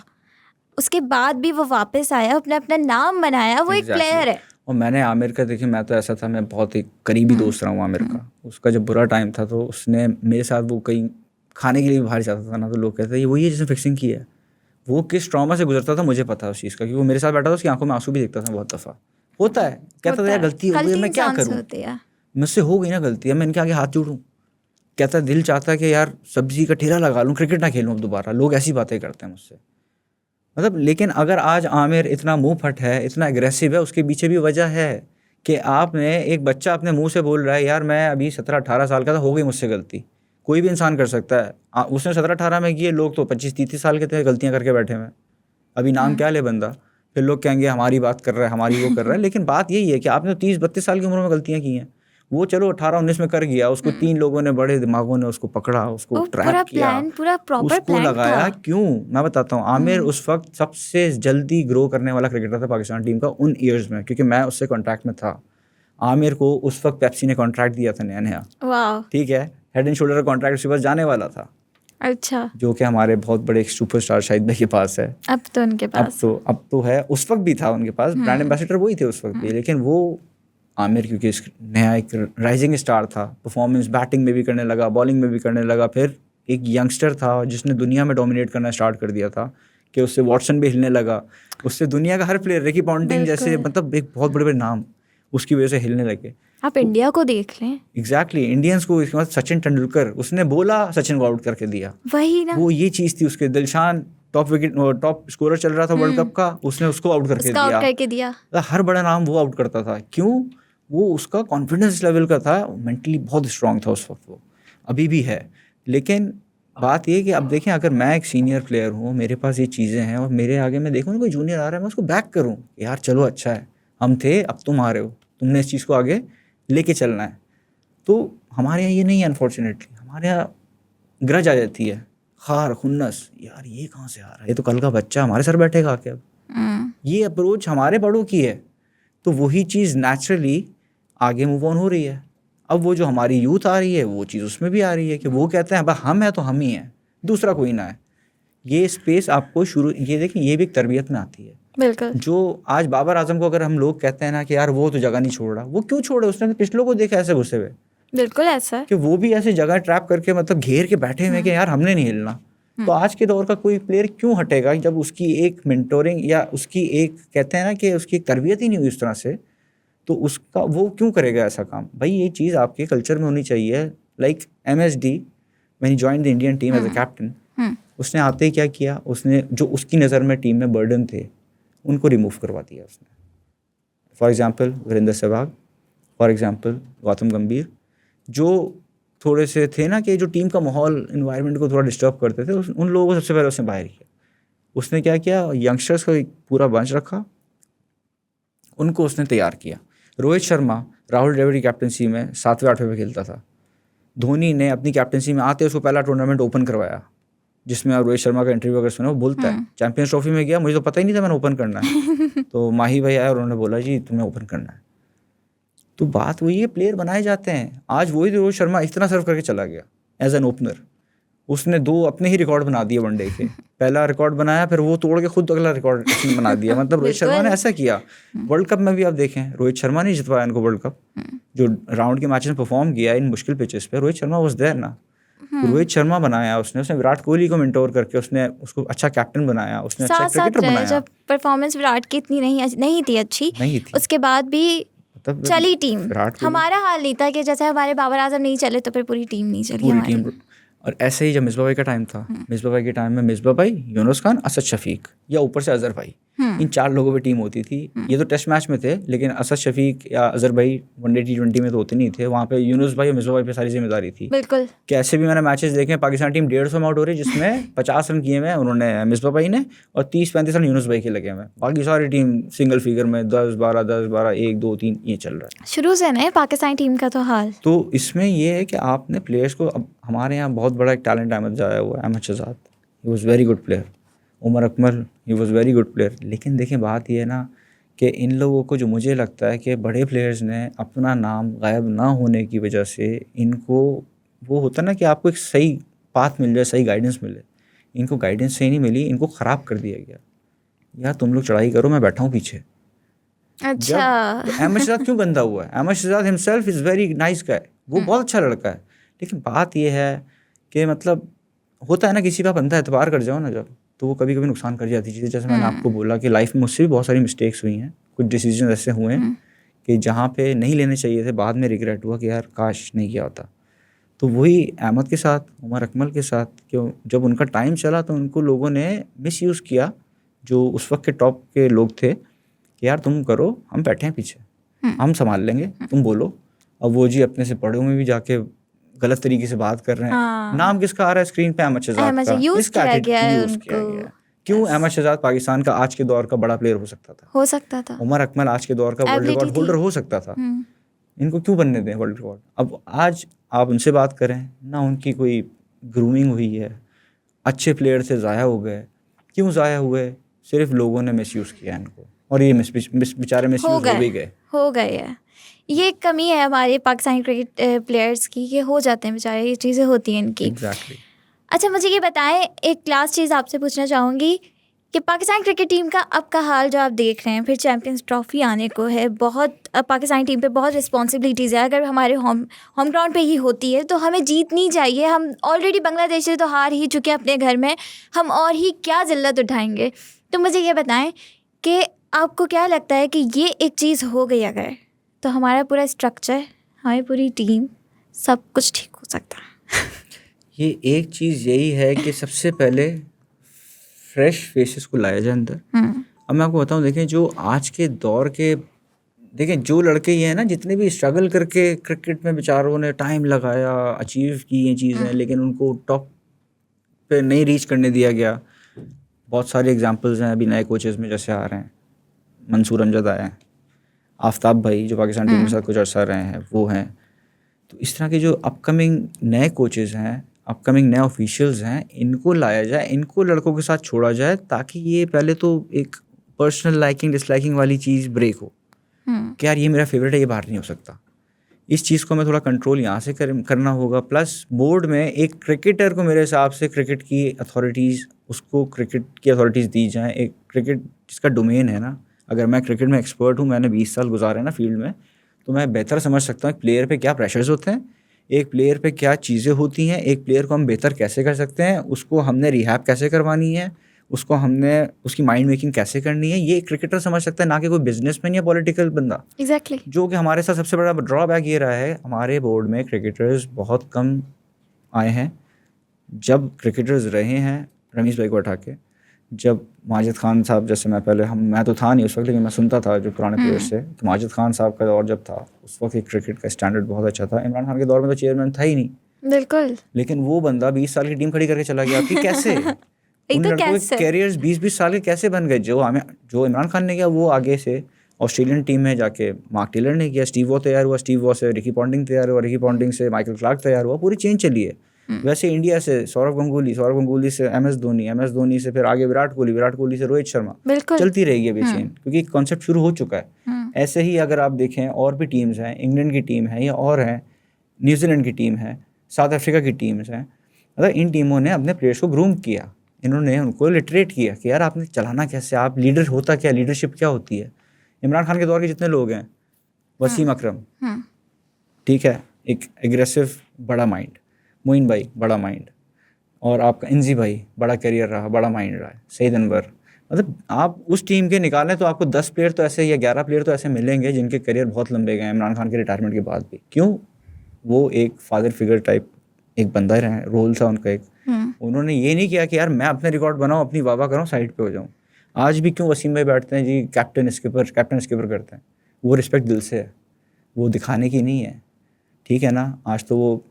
उसके बाद भी वो वापस आया, अपना नाम बनाया, वो एक प्लेयर है। और मैंने आमिर का देखिए, मैं तो ऐसा था, मैं बहुत ही करीबी दोस्त रहा हूँ आमिर का। उसका जब बुरा टाइम था तो उसने मेरे साथ, वो कहीं खाने के लिए भी बाहर जाता था ना, तो लोग कहते हैं ये वही है जिसने फिक्सिंग की है। वो किस ट्रॉमा से गुजरता था मुझे पता है उस चीज़ का, क्योंकि वो मेरे साथ बैठा था, उसकी आंखों में आंसू भी दिखता था बहुत दफ़ा। होता है, कहता था यार गलती हो गई, मैं क्या करूँ, मुझसे हो गई ना गलती, मैं इनके आगे हाथ जोड़ूँ। कहता दिल चाहता है कि यार सब्जी का ठेला लगा लूँ, क्रिकेट ना खेलूँ अब दोबारा। लोग ऐसी बातें करते हैं मुझसे, मतलब। लेकिन अगर आज आमिर इतना मुंह फट है, इतना एग्रेसिव है, उसके पीछे भी वजह है कि आपने एक बच्चा अपने मुंह से बोल रहा है यार मैं अभी 17-18 साल का था, हो गई मुझसे गलती। कोई भी इंसान कर सकता है। उसने 17-18 में किए, लोग तो 25-30 साल के थे गलतियां करके बैठे हुए। अभी नाम क्या ले बंदा, फिर लोग कहेंगे हमारी बात कर रहा है, हमारी वो कर रहा है। लेकिन बात यही है कि आपने 30-32 साल की उम्र में गलतियाँ की हैं। वो चलो 18-19 में कर गया, उसको 3 लोगों ने बड़े दिमागों ने उसको पकड़ा, उसको ट्रैप किया, पूरा प्रॉपर उसको प्लान लगाया। था। क्यों, मैं बताता हूँ। आमिर उस वक्त सबसे जल्दी ग्रो करने वाला क्रिकेटर था पाकिस्तान टीम का उन ईयर्स में, क्योंकि मैं उससे कॉन्ट्रैक्ट में था। आमिर को उस वक्त पेप्सी ने कॉन्ट्रैक्ट दिया था नया, ठीक है, हेड एंड शोल्डर का कॉन्ट्रैक्ट उसके पास जाने वाला था। अच्छा, जो कि हमारे बहुत बड़े सुपरस्टार शाहिद भाई के पास है। अब तो उनके पास, अब तो है, उस वक्त भी था उनके पास, ब्रांड एम्बेसडर वही थे उस वक्त भी। लेकिन वो आमिर क्योंकि नया एक राइजिंग स्टार था, परफॉर्मेंस बैटिंग में भी करने लगा, बॉलिंग में भी करने लगा, फिर एक यंगस्टर था जिसने दुनिया में डोमिनेट करना स्टार्ट कर दिया था कि उससे वॉटसन भी हिलने लगा, उससे दुनिया का हर प्लेयर, रिकी पॉन्टिंग जैसे मतलब एक बहुत बड़े बड़े नाम उसकी वजह से हिलने लगे। आप इंडिया को देख लें, एग्जैक्टली इंडियंस को। इसके बाद सचिन तेंदुलकर, उसने बोला सचिन को आउट करके दिया, वही ना, वो ये चीज़ थी उसके। दिलशान टॉप स्कोरर चल रहा था वर्ल्ड कप का, उसने उसको आउट करके दिया। हर बड़ा नाम वो आउट करता था। क्यों, वो उसका कॉन्फिडेंस लेवल का था, मेंटली बहुत स्ट्रांग था उस वक्त, वो अभी भी है। लेकिन बात ये कि अब देखें, अगर मैं एक सीनियर प्लेयर हूँ, मेरे पास ये चीज़ें हैं और मेरे आगे मैं देखूँ कोई जूनियर आ रहा है, मैं उसको बैक करूँ, यार चलो अच्छा है, हम थे अब तुम आ रहे हो, तुमने इस चीज़ को आगे लेके चलना है। तो हमारे यहाँ ये नहीं है अनफॉर्चुनेटली, हमारे यहाँ ग्रज आ जाती है, खार खुन्नस, यार ये कहाँ से आ रहा है, ये तो कल का बच्चा हमारे सर बैठेगा आके। अब ये अप्रोच हमारे बड़ों की है, तो वही चीज़ नेचुरली आगे मूव ऑन हो रही है। अब वो जो हमारी यूथ आ रही है, वो चीज़ उसमें भी आ रही है कि वो कहते हैं बस हम हैं तो हम ही हैं, दूसरा कोई ना है। ये स्पेस आपको शुरू, ये देखिए, ये भी एक तरबियत में आती है। बिल्कुल। जो आज बाबर आजम को अगर हम लोग कहते हैं ना कि यार वो तो जगह नहीं छोड़ रहा, वो क्यों छोड़े, उसने पिछलों को देखा ऐसे घुसे हुए, बिल्कुल ऐसा कि वो भी ऐसे जगह ट्रैप करके मतलब घेर के बैठे हुए कि यार हमने नहीं हिलना। तो आज के दौर का कोई प्लेयर क्यों हटेगा जब उसकी एक मेंटोरिंग या उसकी एक कहते हैं ना कि उसकी एक तरबियत ही नहीं हुई इस तरह से, तो उसका वो क्यों करेगा ऐसा काम। भाई ये चीज़ आपके कल्चर में होनी चाहिए। Like MSD when he joined the Indian team as a captain, उसने आते ही क्या किया, उसने जो उसकी नज़र में टीम में बर्डन थे उनको रिमूव करवा दिया उसने। For example Virender Sehwag, for example Gautam Gambhir, जो थोड़े से थे ना कि जो टीम का माहौल इन्वायरमेंट को थोड़ा डिस्टर्ब करते थे, उन लोगों को सबसे पहले उसने बाहर किया। उसने क्या किया, यंगस्टर्स का एक पूरा बंच रखा, उनको उसने तैयार किया। रोहित शर्मा राहुल द्रविड़ की कैप्टनसी में 7वें-8वें पे खेलता था। धोनी ने अपनी कैप्टनसी में आते उसको पहला टूर्नामेंट ओपन करवाया, जिसमें आप रोहित शर्मा का इंटरव्यू अगर सुना, वो बोलता है चैंपियंस ट्रॉफी में गया, मुझे तो पता ही नहीं था मैंने ओपन करना है। तो माही भाई आया और उन्होंने बोला जी तुम्हें ओपन करना है। तो बात वही है, प्लेयर बनाए जाते हैं। आज वही रोहित शर्मा इतना सर्व करके चला गया एज एन ओपनर, उसने 2 अपने ही रिकॉर्ड बना दिए वनडे के। पहला रिकॉर्ड बनाया, फिर वो तोड़ के खुद अगला रिकॉर्ड बना दिया। मतलब रोहित शर्मा ने ऐसा किया। वर्ल्ड कप में भी आप देखें, रोहित शर्मा ने जितवाया इनको वर्ल्ड कप, जो राउंड के मैचेस में परफॉर्म किया इन मुश्किल पिचेस पे, रोहित शर्मा वाज देयर ना। रोहित शर्मा बनाया उसने विराट कोहली को मेंटोर करके, उसने उसको अच्छा कैप्टन बनाया, उसने अच्छा क्रिकेटर बनाया। जब परफॉर्मेंस विराट की इतनी नहीं थी अच्छी, उसके बाद भी चली टीम। हमारा हाल नहीं था कि जैसे हमारे बाबर आजम नहीं चले तो फिर पूरी टीम नहीं चली हमारी। और ऐसे ही जब मिसबा भाई का टाइम था, मिसबा भाई के टाइम में मिसबा भाई, यूनुस खान, असद शफीक या ऊपर से अजहर भाई, इन 4 लोगों की टीम होती थी। ये तो टेस्ट मैच में थे, लेकिन असद शफीक या अजहर भाई वनडे T20 में तो होते नहीं थे। वहाँ पे यूनुस भाई और मिसबा भाई पे सारी जिम्मेदारी थी। बिल्कुल। कैसे भी मैंने मैचेस देखे, पाकिस्तान टीम 150 में आउट हो रही है, जिसमें 50 रन किए हुए उन्होंने मिसबा भाई ने और 30-35 रन यूनुस भाई के लगे हुए। बाकी सारी टीम सिंगल फिगर में 10-12 10-12 1 2 3 ये चल रहा है शुरू से ना पाकिस्तानी टीम का तो हाल। तो इसमें ये है कि आपने प्लेयर्स को, अब हमारे यहाँ बहुत बड़ा एक टैलेंट अहमद जाया हुआ है, Ahmed Shahzad, he was very good player. Umar Akmal, he was very good player. लेकिन देखें बात ये है ना कि इन लोगों को, जो मुझे लगता है कि बड़े प्लेयर्स ने अपना नाम गायब ना होने की वजह से, इनको वो होता ना कि आपको एक सही पाथ मिल जाए, सही गाइडेंस मिले, इनको गाइडेंस सही नहीं मिली, इनको ख़राब कर दिया गया। यार तुम लोग चढ़ाई करो, मैं बैठा हूँ पीछे। अच्छा। तो अहमद शहजाद क्यों गंदा हुआ है? Ahmed Shahzad himself is very nice guy, वो बहुत अच्छा लड़का है। लेकिन बात ये है कि मतलब होता है ना, किसी पे आप अंधा एतबार कर जाओ ना जब, तो वो कभी कभी नुकसान कर जाती चीज़ें। जैसे मैंने आपको बोला कि लाइफ में मुझसे भी बहुत सारी मिस्टेक्स हुई हैं, कुछ डिसीजन ऐसे हुए हैं कि जहाँ पे नहीं लेने चाहिए थे, बाद में रिग्रेट हुआ कि यार काश नहीं किया होता। तो वही अहमद के साथ, उमर अकमल के साथ, क्यों जब उनका टाइम चला तो उनको लोगों ने मिसयूज़ किया, जो उस वक्त के टॉप के लोग थे, कि यार तुम करो, हम बैठे हैं पीछे, हम संभाल लेंगे, तुम बोलो। अब वो जी अपने से बड़ों में भी जाके गलत तरीके से बात कर रहे हैं। नाम किसका आ रहा है स्क्रीन पे? अहमद शहजाद का। इसका एटीट्यूड क्यों? अहमद शहजाद पाकिस्तान का आज के दौर का बड़ा प्लेयर हो सकता था। उमर अकमल आज के दौर का वर्ल्ड रिकॉर्ड होल्डर हो सकता था। इनको क्यों बनने दें वर्ल्ड रिकॉर्ड। अब आज आप उनसे बात करें ना, उनकी कोई ग्रूमिंग हुई है, अच्छे प्लेयर से ज़ाया हो गए। क्यों ज़ाया हुए? सिर्फ लोगों ने मिसयूज़ किया इनको, और ये बेचारे मिसयूज़ हो गए है। ये एक कमी है हमारे पाकिस्तानी क्रिकेट प्लेयर्स की, ये हो जाते हैं बेचारे, ये चीज़ें होती हैं इनकी। Exactly. अच्छा, मुझे ये बताएं, एक लास्ट चीज़ आपसे पूछना चाहूँगी कि पाकिस्तान क्रिकेट टीम का अब का हाल जो आप देख रहे हैं, फिर चैम्पियंस ट्रॉफी आने को है, बहुत पाकिस्तानी टीम पे बहुत रिस्पॉन्सिबिलिटीज़ है। अगर हमारे होम ग्राउंड पे ही होती है तो हमें जीतनी चाहिए। हम ऑलरेडी बांग्लादेश से तो हार ही चुके हैं अपने घर में, हम और ही क्या जिल्लत उठाएंगे। तो मुझे ये बताएं कि आपको क्या लगता है कि ये एक चीज़ हो गई अगर, तो हमारा पूरा स्ट्रक्चर, हमारी पूरी टीम, सब कुछ ठीक हो सकता है? ये एक चीज़ यही है कि सबसे पहले फ्रेश फेसेस को लाया जाए अंदर। अब मैं आपको बताऊं, देखें जो आज के दौर के, देखें जो लड़के ये हैं ना, जितने भी स्ट्रगल करके क्रिकेट में बेचारों ने टाइम लगाया, अचीव की ये चीज़ें, लेकिन उनको टॉप पे नहीं रीच करने दिया गया। बहुत सारे एग्जांपल्स हैं अभी नए कोचेस में जैसे आ रहे हैं, मंसूर अमजद आए हैं, आफ्ताब भाई जो पाकिस्तान टीम के साथ कुछ अर्सा रहे हैं वो हैं। तो इस तरह के जो अपकमिंग नए कोचेस हैं, अपकमिंग नए ऑफिशियल्स हैं, इनको लाया जाए, इनको लड़कों के साथ छोड़ा जाए, ताकि ये पहले तो एक पर्सनल लाइकिंग डिसलाइकिंग वाली चीज़ ब्रेक हो कि यार ये मेरा फेवरेट है, ये बाहर नहीं हो सकता। इस चीज़ को हमें थोड़ा कंट्रोल यहाँ से करना होगा। प्लस बोर्ड में एक क्रिकेटर को मेरे हिसाब से क्रिकेट की अथॉरिटीज़, उसको क्रिकेट की अथॉरिटीज़ दी जाएँ। एक क्रिकेट जिसका डोमेन है ना, अगर मैं क्रिकेट में एक्सपर्ट हूँ, मैंने 20 साल गुजारे ना फील्ड में, तो मैं बेहतर समझ सकता हूँ एक प्लेयर पे क्या प्रेशर्स होते हैं, एक प्लेयर पे क्या चीज़ें होती हैं, एक प्लेयर को हम बेहतर कैसे कर सकते हैं, उसको हमने रिहैब कैसे करवानी है, उसको हमने उसकी माइंड मेकिंग कैसे करनी है, ये क्रिकेटर समझ सकता है, ना कि कोई बिजनेसमैन या पॉलिटिकल बंदा। Exactly. जो कि हमारे साथ सबसे बड़ा ड्रॉबैक ये रहा है, हमारे बोर्ड में क्रिकेटर्स बहुत कम आए हैं। जब क्रिकेटर्स रहे हैं, रमीज़ भाई को हटा के, जब माजिद खान साहब जैसे, मैं तो था नहीं उस वक्त, लेकिन मैं सुनता था जो पुराने प्लेयर से, तो माजिद खान साहब का दौर जब था, उस वक्त क्रिकेट का स्टैंडर्ड बहुत अच्छा था। इमरान खान के दौर में तो चेयरमैन था ही नहीं, बिल्कुल, लेकिन वो बंदा 20 साल की टीम खड़ी करके चला गया। आपकी कैसे उन लड़कों के कैरियर्स 20-20 साल के कैसे बन गए? जो इमरान खान ने किया वो आगे से ऑस्ट्रेलियन टीम में जाके मार्क टेलर ने किया, स्टीव वॉ तैयार हुआ, स्टीव वॉ से रिकी पॉन्टिंग तैयार हुआ, रिकी पॉन्टिंग से माइकल क्लार्क तैयार हुआ, पूरी चेन चली है। वैसे इंडिया से सौरव गंगुली से एम एस धोनी से फिर आगे विराट कोहली से रोहित शर्मा, चलती रहेगी अभी चेन, क्योंकि कॉन्सेप्ट शुरू हो चुका है। ऐसे ही अगर आप देखें और भी टीम्स हैं, इंग्लैंड की टीम है या और हैं, न्यूजीलैंड की टीम है, साउथ अफ्रीका की टीम्स हैं, मतलब इन टीमों ने अपने प्लेयर्स को ग्रूम किया, इन्होंने उनको लिटरेट किया कि यार आपने चलाना कैसे, आप लीडर होता क्या, लीडरशिप क्या होती है। इमरान खान के दौर के जितने लोग हैं, वसीम अकरम, ठीक है, एक एग्रेसिव बड़ा माइंड, मोइन भाई बड़ा माइंड, और आपका इंजी भाई बड़ा करियर रहा, बड़ा माइंड रहा है, सईद अनवर, मतलब आप उस टीम के निकालें तो आपको 10 प्लेयर तो ऐसे या 11 प्लेयर तो ऐसे मिलेंगे जिनके करियर बहुत लंबे गए इमरान खान के रिटायरमेंट के बाद भी। क्यों? वो एक फादर फिगर टाइप एक बंदा ही रहे, रोल था उनका एक। उन्होंने ये नहीं किया कि यार मैं अपने रिकॉर्ड बनाऊँ, अपनी वाह करूँ, साइड पे हो जाऊँ। आज भी क्यों वसीम भाई बैठते हैं जी, कैप्टन स्किपर करते हैं, वो रिस्पेक्ट दिल से है, वो दिखाने की नहीं है, ठीक है ना। आज तो वो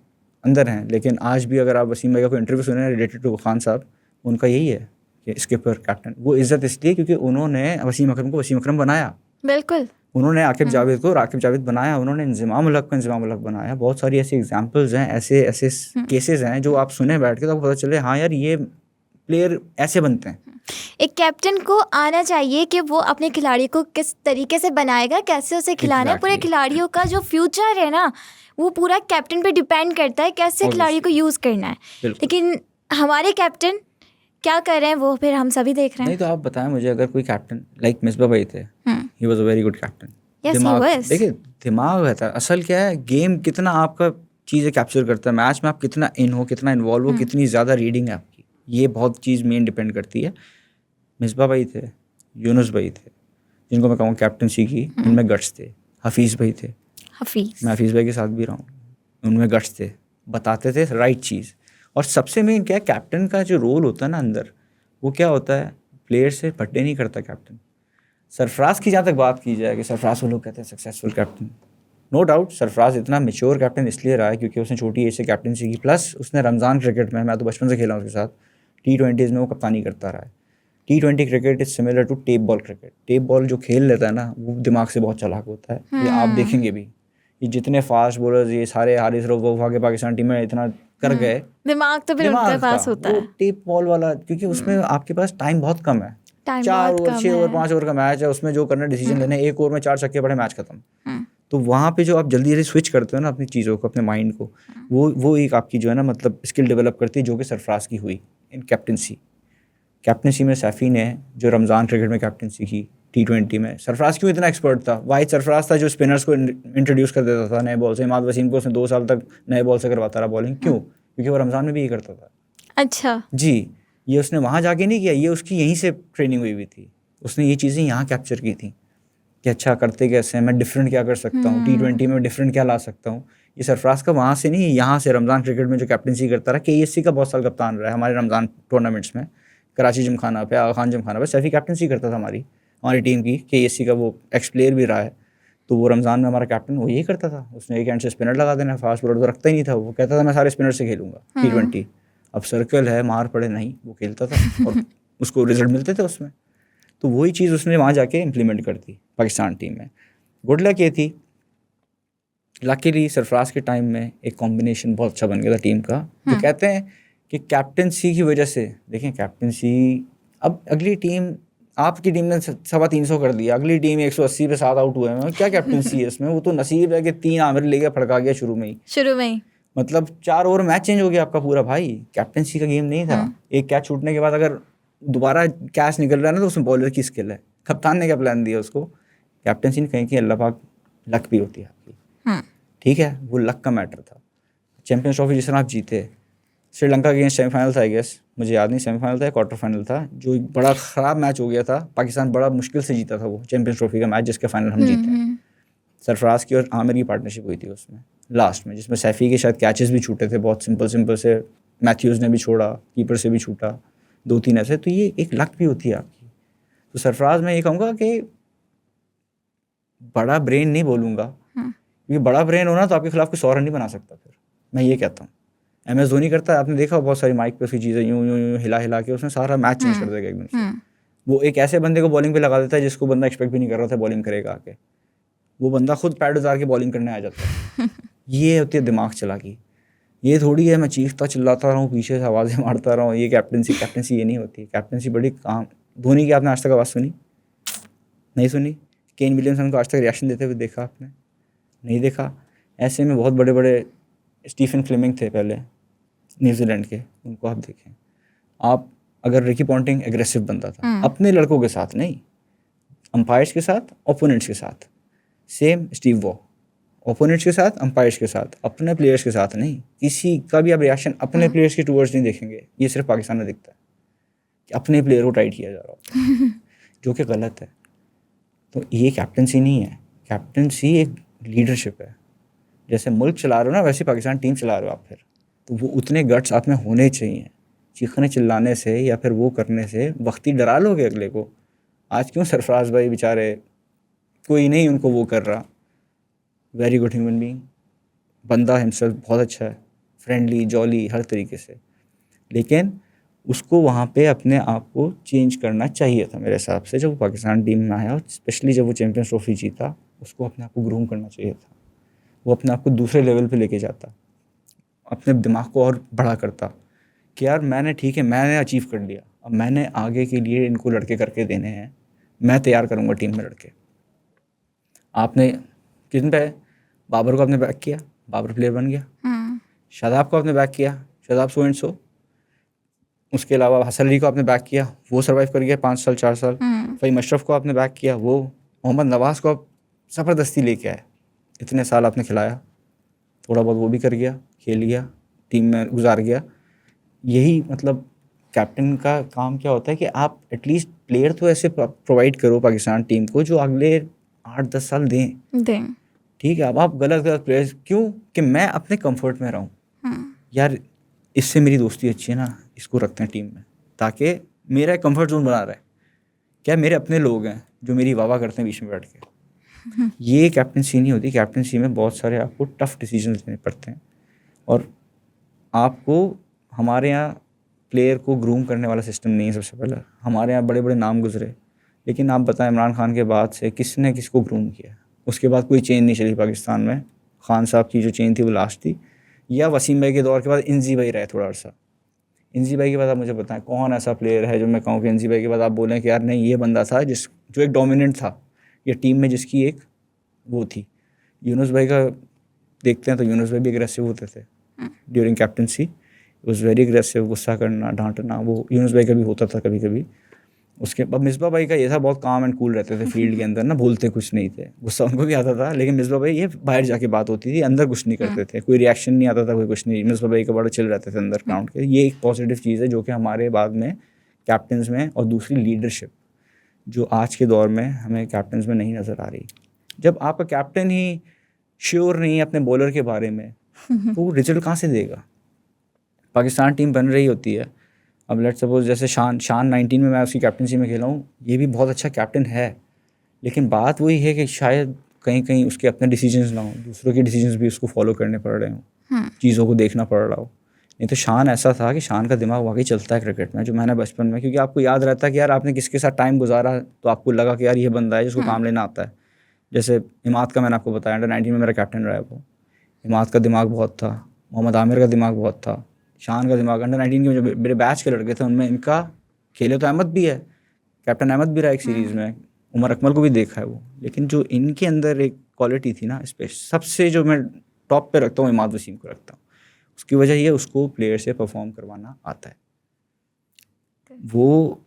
अंदर हैं, लेकिन आज भी अगर आप वसीम भाई का कोई इंटरव्यू सुने रिलेटेड टू खान साहब, उनका यही है कि स्किपर कैप्टन, वो इज्जत इसलिए क्योंकि उन्होंने वसीम अकरम को वसीम अकरम बनाया, बिल्कुल, उन्होंने आकिब जावेद को राकिब जावेद बनाया, उन्होंने इंज़िमाम उल हक को इंज़िमाम उल हक बनाया। बहुत सारी ऐसी एग्जांपल्स हैं, ऐसे केसेस हैं जो आप सुने बैठ के तो आपको पता चले हाँ यार ये प्लेयर ऐसे बनते हैं। एक कैप्टन को आना चाहिए कि वो अपने खिलाड़ी को किस तरीके से बनाएगा, कैसे उसे खिलाना है। पूरे खिलाड़ियों का जो फ्यूचर है ना, वो पूरा कैप्टन पे डिपेंड करता है, कैसे खिलाड़ी को यूज़ करना है। लेकिन हमारे कैप्टन क्या कर रहे हैं वो फिर हम सभी देख रहे हैं। नहीं तो आप बताएं मुझे, अगर कोई कैप्टन लाइक मिसबा भाई थे, he was a very good captain. देखिए दिमाग रहता है, असल क्या है, गेम कितना आपका चीज़ें कैप्चर करता है, मैच में आप कितना इन हो, कितना इन्वॉल्व हो, कितनी ज़्यादा रीडिंग है आपकी, ये बहुत चीज़ मेन डिपेंड करती है। मिसबा भाई थे, यूनुस भाई थे, जिनको मैं कहूँ कैप्टनसी की, उनमें गट्स थे। हफीज़ भाई थे, मैं हफीज़ भाई के साथ भी रहा हूँ, उनमें गट्स थे, बताते थे राइट चीज़। और सबसे मेन क्या है, कैप्टन का जो रोल होता है ना अंदर, वो क्या होता है, प्लेयर से पट्टे नहीं करता कैप्टन। सरफराज की जहाँ तक बात की जाए कि सरफराज को लोग कहते हैं successful captain, no doubt Sarfaraz इतना मेच्योर कैप्टन इसलिए रहा है क्योंकि उसने छोटी एज से कैप्टनसी की, प्लस उसने रमज़ान क्रिकेट में, मैं तो बचपन से खेला हूँ उसके साथ, T20s में वो कप्तानी करता रहा है। T20 cricket is similar to tape ball cricket. Tape ball जो खेल लेता है ना, वो दिमाग से बहुत चालाक होता है, ये आप देखेंगे भी ये जितने फास्ट बॉलर्स ये सारे हारिस रऊफ आके पाकिस्तान टीम में इतना कर गए, दिमाग तो फिर उनके पास होता है, टेप बॉल वाला, क्योंकि उसमें आपके पास टाइम बहुत कम है, 4 ओवर 6 ओवर 5 ओवर का मैच है, उसमें जो करना डिसीजन लेने, 1 ओवर में 4 छक्के पड़े मैच खत्म। तो वहाँ पे जो आप जल्दी जल्दी स्विच करते हो ना अपनी चीज़ों को, अपने माइंड को, वो एक आपकी जो है ना मतलब स्किल डेवलप करती है, जो कि सरफराज की हुई इन कैप्टनसी में। सैफी ने जो रमज़ान क्रिकेट में कैप्टनसी की T20 में, सरफराज क्यों इतना एक्सपर्ट था? वाहिद सरफराज था जो स्पिनर्स को इंट्रोड्यूस कर देता था नए बॉल से। इमाद वसीम को उसने 2 साल तक नए बॉल से करवाता रहा बॉलिंग, क्यों? क्योंकि वो रमज़ान में भी ये करता था। अच्छा जी, ये उसने वहाँ जाके नहीं किया, ये उसकी यहीं से ट्रेनिंग हुई थी, उसने ये चीज़ें यहाँ कैप्चर की थी कि अच्छा करते कैसे हैं, मैं डिफरेंट क्या कर सकता हूँ, T20 में डिफरेंट क्या ला सकता हूँ। ये सरफराज का वहाँ से नहीं, यहाँ से रमज़ान क्रिकेट में जो कैप्टनसी करता रहा, KSC का बहुत साल कप्तान रहा है हमारे रमज़ान टूर्नामेंट्स में, कराची जिमखाना पे, आगा खान जिमखाना पे सैफी कैप्टनसी करता था हमारी टीम की, KSC का वो एक्स प्लेयर भी रहा है। तो वो रमज़ान में हमारा कैप्टन वो यही करता था, उसने एक एंड से स्पिनर लगा देना, फास्ट बॉलर तो रखता ही नहीं था, वो कहता था मैं सारे स्पिनर से खेलूँगा T20। अब सर्कल है, मार पड़े नहीं, वो खेलता था और उसको रिजल्ट मिलते थे उसमें। तो वही चीज़ उसने वहाँ जाके इम्प्लीमेंट कर दी पाकिस्तान टीम में। गुड लक ये थी, लकीली सरफराज के टाइम में एक कॉम्बिनेशन बहुत अच्छा बन गया था टीम का, जो कहते हैं कि कैप्टनसी की वजह से, देखें कैप्टनसी, अब अगली टीम, आपकी टीम ने 350 कर दिया, अगली टीम 180 पे 7 आउट हुए हैं, क्या कैप्टनसी है इसमें? वो तो नसीब है कि 3 आमिर लेके फड़का गया शुरू में ही, मतलब 4 ओवर मैच चेंज हो गया आपका पूरा भाई। कैप्टनसी का गेम नहीं था। एक कैच छूटने के बाद अगर दोबारा कैच निकल रहा है ना, तो उसमें बॉलर की स्किल है, कप्तान ने क्या प्लान दिया उसको, कैप्टनसी ने कहीं कि अल्लाह पाक लक भी होती है आपकी, ठीक है, वो लक का मैटर था। चैंपियंस ट्रॉफी जिस तरह आप जीते, श्रीलंका के अगेंस्ट सेमीफाइनल था आई गेस, मुझे याद नहीं, सेमीफाइनल था या क्वार्टर फाइनल था, जो एक बड़ा ख़राब मैच हो गया था, पाकिस्तान बड़ा मुश्किल से जीता था वो चैंपियंस ट्रॉफी का मैच, जिसके फाइनल हम जीते हैं। सरफराज की और आमिर की पार्टनरशिप हुई थी उसमें लास्ट में, जिसमें सैफी के शायद कैचेस भी छूटे थे बहुत सिंपल से, मैथ्यूज़ ने भी छोड़ा, कीपर से भी छूटा 2-3 ऐसे, तो ये एक लक भी होती है आपकी। तो सरफराज मैं ये कहूँगा कि बड़ा ब्रेन नहीं बोलूँगा, क्योंकि बड़ा ब्रेन होना तो आपके खिलाफ कोई 100 रन नहीं बना सकता, फिर मैं ये कहता हूँ। MS धोनी करता है, आपने देखा बहुत सारी माइक पे उसकी चीज़ें यूँ हिला के उसने सारा मैच चेंज कर देगा एकदम से। वो एक ऐसे बंदे को बॉलिंग पे लगा देता है जिसको बंदा एक्सपेक्ट भी नहीं कर रहा था बॉलिंग करेगा आके, वो बंदा खुद पैड उतार के बॉलिंग करने आ जाता है। ये होती है दिमाग चलाकी, ये थोड़ी है मैं चीखता चिल्लाता रहा हूँ, पीछे से आवाज़ें मारता रहा हूँ, ये कैप्टनसी ये नहीं होती। कैप्टनसी बड़ी काम। धोनी की आपने आज तक आवाज़ सुनी? नहीं सुनी। केन विलियमसन को आज तक रिएक्शन देते हुए देखा आपने? नहीं देखा। ऐसे में बहुत बड़े बड़े स्टीफन फ्लेमिंग थे पहले न्यूजीलैंड के, उनको आप देखें। आप अगर रिकी पॉन्टिंग एग्रेसिव बंदा था अपने लड़कों के साथ नहीं, अंपायर्स के साथ, ओपोनेंट्स के साथ। सेम स्टीव वॉ, ओपोनेंट्स के साथ, अंपायर्स के साथ, अपने प्लेयर्स के साथ नहीं। किसी का भी आप रिएक्शन अपने प्लेयर्स के टूवर्ड्स नहीं देखेंगे। ये सिर्फ पाकिस्तान में दिखता है कि अपने प्लेयर को टाइट किया जा रहा होता है, जो कि गलत है। तो ये कैप्टनसी नहीं है, कैप्टनसी एक लीडरशिप है। जैसे मुल्क चला रहे हो ना, वैसे पाकिस्तान टीम चला रहे हो आप, फिर तो वो उतने गट्स आप में होने चाहिए। चीखने चिल्लाने से या फिर वो करने से वक्ती डरा लोगे अगले को। आज क्यों सरफराज भाई बेचारे, कोई नहीं उनको वो कर रहा, वेरी गुड ह्यूमन बीइंग, बंदा हिमसेल्फ बहुत अच्छा है, फ्रेंडली जॉली हर तरीके से, लेकिन उसको वहाँ पे अपने आप को चेंज करना चाहिए था मेरे हिसाब से। जब वो पाकिस्तान टीम में आया, स्पेशली जब वो चैंपियंस ट्रॉफी जीता, उसको अपने आप को ग्रूम करना चाहिए था। वो अपने आप को दूसरे लेवल पे लेके जाता, अपने दिमाग को और बड़ा करता कि यार मैंने, ठीक है, मैंने अचीव कर लिया, अब मैंने आगे के लिए इनको लड़के करके देने हैं, मैं तैयार करूँगा टीम में लड़के। आपने किन पे बाबर को आपने बैक किया, बाबर प्लेयर बन गया। शादाब को आपने बैक किया, शादाब 100। उसके अलावा हसन अली को आपने बैक किया, वो सर्वाइव कर गया 5 साल 4 साल। फ़हीम अशरफ को आपने बैक किया, वो मोहम्मद नवाज़ को आप ज़बरदस्ती लेके आए, इतने साल आपने खिलाया, थोड़ा बहुत वो भी कर गया, खेल गया, टीम में गुजार गया। यही मतलब कैप्टन का काम क्या होता है कि आप एटलीस्ट प्लेयर तो ऐसे प्रोवाइड करो पाकिस्तान टीम को जो अगले 8-10 साल दें। ठीक है, अब आप गलत प्लेयर्स क्यों, कि मैं अपने कंफर्ट में रहूं, यार इससे मेरी दोस्ती अच्छी है ना, इसको रखते हैं टीम में, ताकि मेरा कंफर्ट जोन बना रहा है। क्या मेरे अपने लोग हैं जो मेरी वाह करते हैं बीच में बैठ के। ये कैप्टनसी नहीं होती। कैप्टनसी में बहुत सारे आपको टफ डिसीजन लेने पड़ते हैं, और आपको, हमारे यहाँ प्लेयर को ग्रूम करने वाला सिस्टम नहीं है। सबसे पहले हमारे यहाँ बड़े बड़े नाम गुजरे, लेकिन आप बताएं इमरान खान के बाद से किसने किसको ग्रूम किया? उसके बाद कोई चेंज नहीं चली पाकिस्तान में, खान साहब की जो चेन थी वो लास्ट थी, या वसीम भाई के दौर के बाद इंजी भाई रहे थोड़ा अर्सा। इंजी भाई के बाद आप मुझे बताएं कौन ऐसा प्लेयर है जो मैं कहूँ कि इंजी भाई के बाद आप बोलें कि यार नहीं ये बंदा था जो एक डोमिनेंट था या टीम में जिसकी एक वो थी। यूनुस भाई का देखते हैं तो यूनुस भाई भी एग्रेसिव होते थे during captaincy, was very aggressive, गुस्सा करना, डांटना, वो यूनुस भाई का भी होता था कभी कभी। उसके बाद मिसबा भाई का ये था, बहुत काम एंड कूल रहते थे फील्ड के अंदर ना, भूलते कुछ नहीं थे, गुस्सा उनको भी आता था, लेकिन मिसबा भाई ये बाहर जाके बात होती थी, अंदर कुछ नहीं करते थे, कोई रिएक्शन नहीं आता था, कोई कुछ नहीं। मिसबा भाई का बड़ा चिल रहते थे अंदर ग्राउंड के। ये एक पॉजिटिव चीज़ है जो कि हमारे बाद में कैप्टन्स में, और दूसरी लीडरशिप जो आज के दौर में हमें कैप्टन्स में नहीं नज़र आ रही। जब आपका कैप्टन ही श्योर नहीं है अपने बॉलर के बारे में तो वो रिजल्ट कहाँ से देगा। पाकिस्तान टीम बन रही होती है, अब लेट्स सपोज जैसे शान 19 में मैं उसकी कैप्टनसी में खेला हूँ, ये भी बहुत अच्छा कैप्टन है, लेकिन बात वही है कि शायद कहीं कहीं उसके अपने डिसीजंस ना हो, दूसरों के डिसीजंस भी उसको फॉलो करने पड़ रहे हों, चीज़ों को देखना पड़ रहा हो। नहीं तो शान ऐसा था कि शान का दिमाग वाकई चलता है क्रिकेट में, जो मैंने बचपन में, क्योंकि आपको याद रहता है कि यार आपने किसके साथ टाइम गुजारा तो आपको लगा कि यार ये बंदा है जिसको काम लेना आता है। जैसे इमाद का मैंने आपको बताया, अंडर 19 में मेरा कैप्टन रहा है वो, इमाद का दिमाग बहुत था, मोहम्मद आमिर का दिमाग बहुत था, शान का दिमाग। अंडर 19 के जो मेरे बैच के लड़के थे उनमें इनका खेले तो अहमद भी है, कैप्टन अहमद भी रहा एक सीरीज़ में, उमर अकमल को भी देखा है वो, लेकिन जो इनके अंदर एक क्वालिटी थी ना, सबसे जो मैं टॉप पे रखता हूँ इमाद वसीम को रखता हूँ। उसकी वजह ये उसको प्लेयर से परफॉर्म करवाना आता है। वो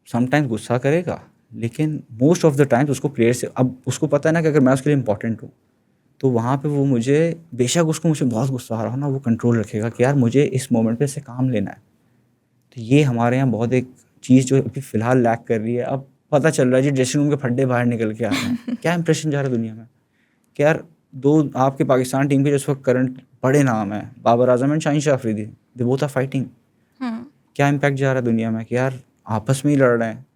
समटाइम्स गुस्सा करेगा, लेकिन मोस्ट ऑफ द टाइम्स उसको प्लेयर से, अब उसको पता है ना कि अगर मैं उसके लिए इंपॉर्टेंट हूँ तो वहाँ पे वो मुझे, बेशक उसको मुझे बहुत गुस्सा आ रहा हो ना, वो कंट्रोल रखेगा कि यार मुझे इस मोमेंट पे इससे काम लेना है। तो ये हमारे यहाँ बहुत एक चीज़ जो अभी फ़िलहाल लैक कर रही है। अब पता चल रहा है जी ड्रेसिंग रूम के फड्डे बाहर निकल के आ रहे हैं क्या इंप्रेशन जा रहा है दुनिया में कि यार दो आपके पाकिस्तान टीम के जिस वक्त करंट बड़े नाम है, Babar Azam and Shaheen Shah Afridi, they both are fighting. क्या इम्पैक्ट जा रहा है दुनिया में कि यार आपस में ही लड़ रहे हैं।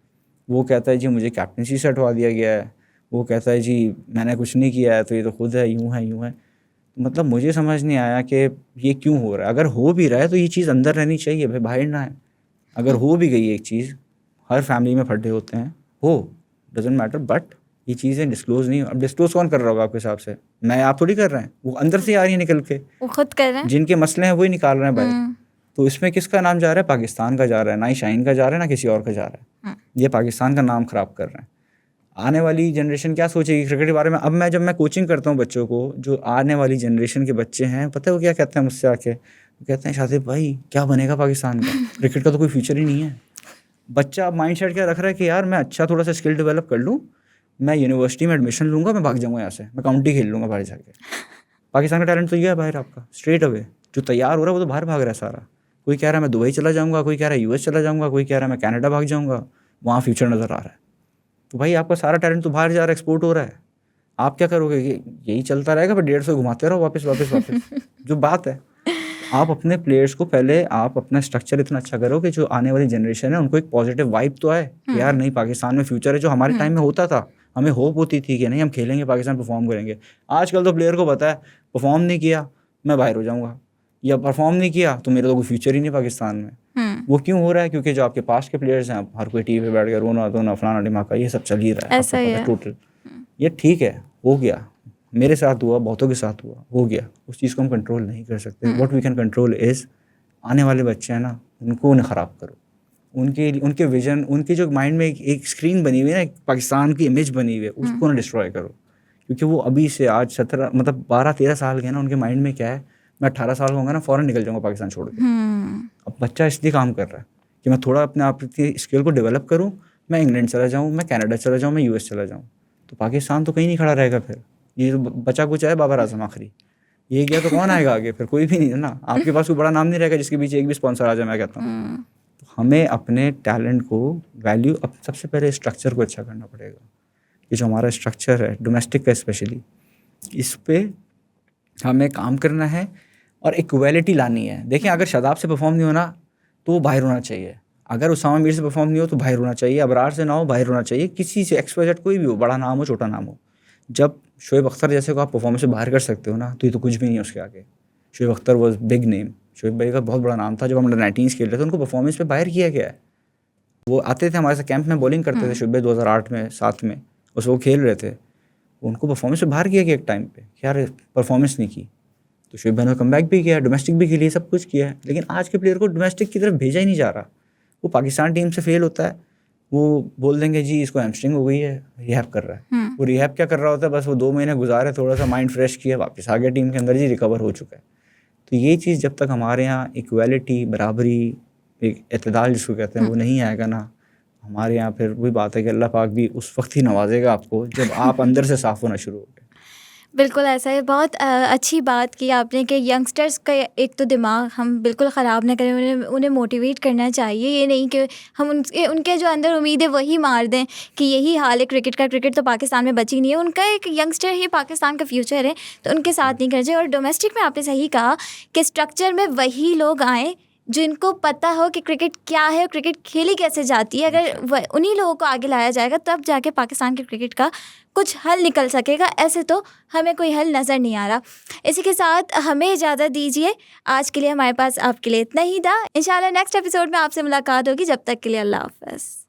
वो कहता है जी मुझे कैप्टनसी से हटवा दिया गया है, वो कहता है जी मैंने कुछ नहीं किया है तो ये तो खुद है, यूँ है यूँ है। मतलब मुझे समझ नहीं आया कि ये क्यों हो रहा है। अगर हो भी रहा है तो ये चीज़ अंदर रहनी चाहिए भाई, बाहर ना है। अगर हो भी गई एक चीज़, हर फैमिली में फड्डे होते हैं, हो, डजेंट मैटर, बट ये चीज़ें डिस्क्लोज नहीं। अब डिस्क्लोज कौन कर रहा होगा आपके हिसाब से? मैं, आप थोड़ी कर रहे हैं, वो अंदर से आ रही है निकल के, वो खुद कर रहे हैं, जिनके मसले हैं वही निकाल रहे हैं बाहर। तो इसमें किसका नाम जा रहा है? पाकिस्तान का जा रहा है, ना ही शाहीन का जा रहा है ना किसी और का जा रहा है। ये पाकिस्तान का नाम ख़राब कर रहे हैं। आने वाली जनरेशन क्या सोचेगी क्रिकेट के बारे में? अब जब मैं कोचिंग करता हूँ बच्चों को, जो आने वाली जनरेशन के बच्चे हैं, पता है वो क्या कहते हैं मुझसे आके? वो कहते हैं शादिब भाई क्या बनेगा पाकिस्तान का, क्रिकेट का तो कोई फ्यूचर ही नहीं है। बच्चा अब माइंड सेट क्या रख रहा है कि यार मैं अच्छा थोड़ा सा स्किल डेवलप कर लूँ, मैं यूनिवर्सिटी में एडमिशन लूँगा, मैं भाग जाऊँगा यहाँ से, मैं काउंटी खेल लूँगा बाहर जाके। पाकिस्तान का टैलेंट तो ये है बाहर आपका, स्ट्रेट अवे जो तैयार हो रहा है वो तो बाहर भाग रहा है सारा। कोई कह रहा है मैं दुबई चला जाऊँगा, कोई कह रहा है यूएस चला जाऊँगा, कोई कह रहा है मैं कनाडा भाग जाऊँगा, वहाँ फ्यूचर नज़र आ रहा है। तो भाई आपका सारा टैलेंट तो बाहर जा रहा है, एक्सपोर्ट हो रहा है। आप क्या करोगे? यही चलता रहेगा, फिर 150 घुमाते रहो वापस वापस वापस। जो बात है, आप अपने प्लेयर्स को पहले, आप अपना स्ट्रक्चर इतना अच्छा करो कि जो आने वाली जनरेशन है उनको एक पॉजिटिव वाइब तो आए कि यार नहीं पाकिस्तान में फ्यूचर है। जो हमारे टाइम में होता था, हमें होप होती थी कि नहीं हम खेलेंगे, पाकिस्तान परफॉर्म करेंगे। आजकल तो प्लेयर को पता है परफॉर्म नहीं किया मैं बाहर हो जाऊँगा, या परफॉर्म नहीं किया तो मेरा तो कोई फ्यूचर ही नहीं पाकिस्तान में। वो क्यों हो रहा है? क्योंकि जो आपके पास के प्लेयर्स हैं, हर कोई टीवी पे बैठ के रोना धोना फलाना ढिमाका, ये सब चल ही रहा है, ऐसा ही है टोटल। ये ठीक है, हो गया, मेरे साथ हुआ, बहुतों के साथ हुआ, हो गया। उस चीज़ को हम कंट्रोल नहीं कर सकते। What we can control is आने वाले बच्चे हैं ना, उनको उन्हें ख़राब करो, उनके विजन, उनके जो माइंड में एक स्क्रीन बनी हुई है ना, एक पाकिस्तान की इमेज बनी हुई है, उसको ना डिस्ट्रॉय करो। क्योंकि वो अभी से आज 17 मतलब 12-13 साल के ना, उनके माइंड में क्या है, मैं 18 साल का होगा ना फ़ौरन निकल जाऊँगा पाकिस्तान छोड़ के। अब बच्चा इसलिए काम कर रहा है कि मैं थोड़ा अपने आप की स्किल को डेवलप करूँ, मैं इंग्लैंड चला जाऊँ, मैं कनाडा चला जाऊँ, मैं यूएस चला जाऊँ, तो पाकिस्तान तो कहीं नहीं खड़ा रहेगा। फिर ये तो बचा कुछ है बाबर आजम आखिरी, ये गया तो कौन आएगा आगे? फिर कोई भी नहीं है ना, आपके पास कोई बड़ा नाम नहीं रहेगा जिसके पीछे एक भी स्पॉन्सर आ जाए। मैं कहता हूँ तो हमें अपने टैलेंट को वैल्यू, अब सबसे पहले स्ट्रक्चर को अच्छा करना पड़ेगा। ये जो हमारा स्ट्रक्चर है डोमेस्टिक का स्पेशली, इस पर हमें काम करना है और इक्वालिटी लानी है। देखिए अगर शादाब से परफॉर्म नहीं होना तो वो बाहर होना चाहिए, अगर उसामा मीर से परफॉर्म नहीं हो तो बाहर होना चाहिए, अबरार से ना हो बाहर होना चाहिए, किसी से एक्सपर्ट कोई भी हो, बड़ा नाम हो छोटा नाम हो। जब शोएब अख्तर जैसे को आप परफॉर्मेंस से बाहर कर सकते हो ना, तो ये तो कुछ भी नहीं है उसके आगे। Shoaib Akhtar was big name, Shoaib भाई का बहुत बड़ा नाम था। जब हम अंडर 19 खेल रहे थे उनको परफॉर्मेंस पे बाहर किया गया है। वो आते थे हमारे साथ कैंप में, बॉलिंग करते थे शोएब भाई 2008 में 7 में, उस वो खेल रहे थे। उनको परफॉर्मेंस से बाहर किया गया एक टाइम पे, यार परफॉर्मेंस नहीं की, तो शोएब भाई ने कम बैक भी किया, डोमेस्टिक भी खेली, सब कुछ किया है, लेकिन आज के प्लेयर को डोमेस्टिक की तरफ भेजा ही नहीं जा रहा। वो पाकिस्तान टीम से फेल होता है, वो बोल देंगे जी इसको हैमस्ट्रिंग हो गई है, रिहैब कर रहा है। वो रिहैब क्या कर रहा होता है, बस वो 2 महीने गुजारे, थोड़ा सा माइंड फ्रेश किया, वापस आ गया टीम के अंदर, जी रिकवर हो चुका है। तो ये चीज़ जब तक हमारे यहाँ इक्वालिटी, बराबरी, एक एतदाल जिसको कहते हैं, वो नहीं आएगा ना हमारे यहाँ, फिर वही बात है कि अल्लाह पाक भी उस वक्त ही नवाजेगा आपको जब आप अंदर से साफ़ होना शुरू हो गए। बिल्कुल ऐसा है। बहुत अच्छी बात की आपने कि यंगस्टर्स का एक तो दिमाग हम बिल्कुल ख़राब ना करें, उन्हें मोटिवेट करना चाहिए। ये नहीं कि हम उनके जो अंदर उम्मीद है वही मार दें कि यही हाल है क्रिकेट का, क्रिकेट तो पाकिस्तान में बची नहीं है, उनका एक यंगस्टर ही पाकिस्तान का फ्यूचर है, तो उनके साथ नहीं करना चाहिए। और डोमेस्टिक में आपने सही कहा कि स्ट्रक्चर में वही लोग आएँ जिनको पता हो कि क्रिकेट क्या है और क्रिकेट खेली कैसे जाती है। अगर उन्हीं लोगों को आगे लाया जाएगा तब जाके पाकिस्तान के क्रिकेट का कुछ हल निकल सकेगा, ऐसे तो हमें कोई हल नज़र नहीं आ रहा। इसी के साथ हमें इजाज़त दीजिए, आज के लिए हमारे पास आपके लिए इतना ही था। इंशाल्लाह नेक्स्ट एपिसोड में आपसे मुलाकात होगी, जब तक के लिए अल्लाह हाफ़िज़।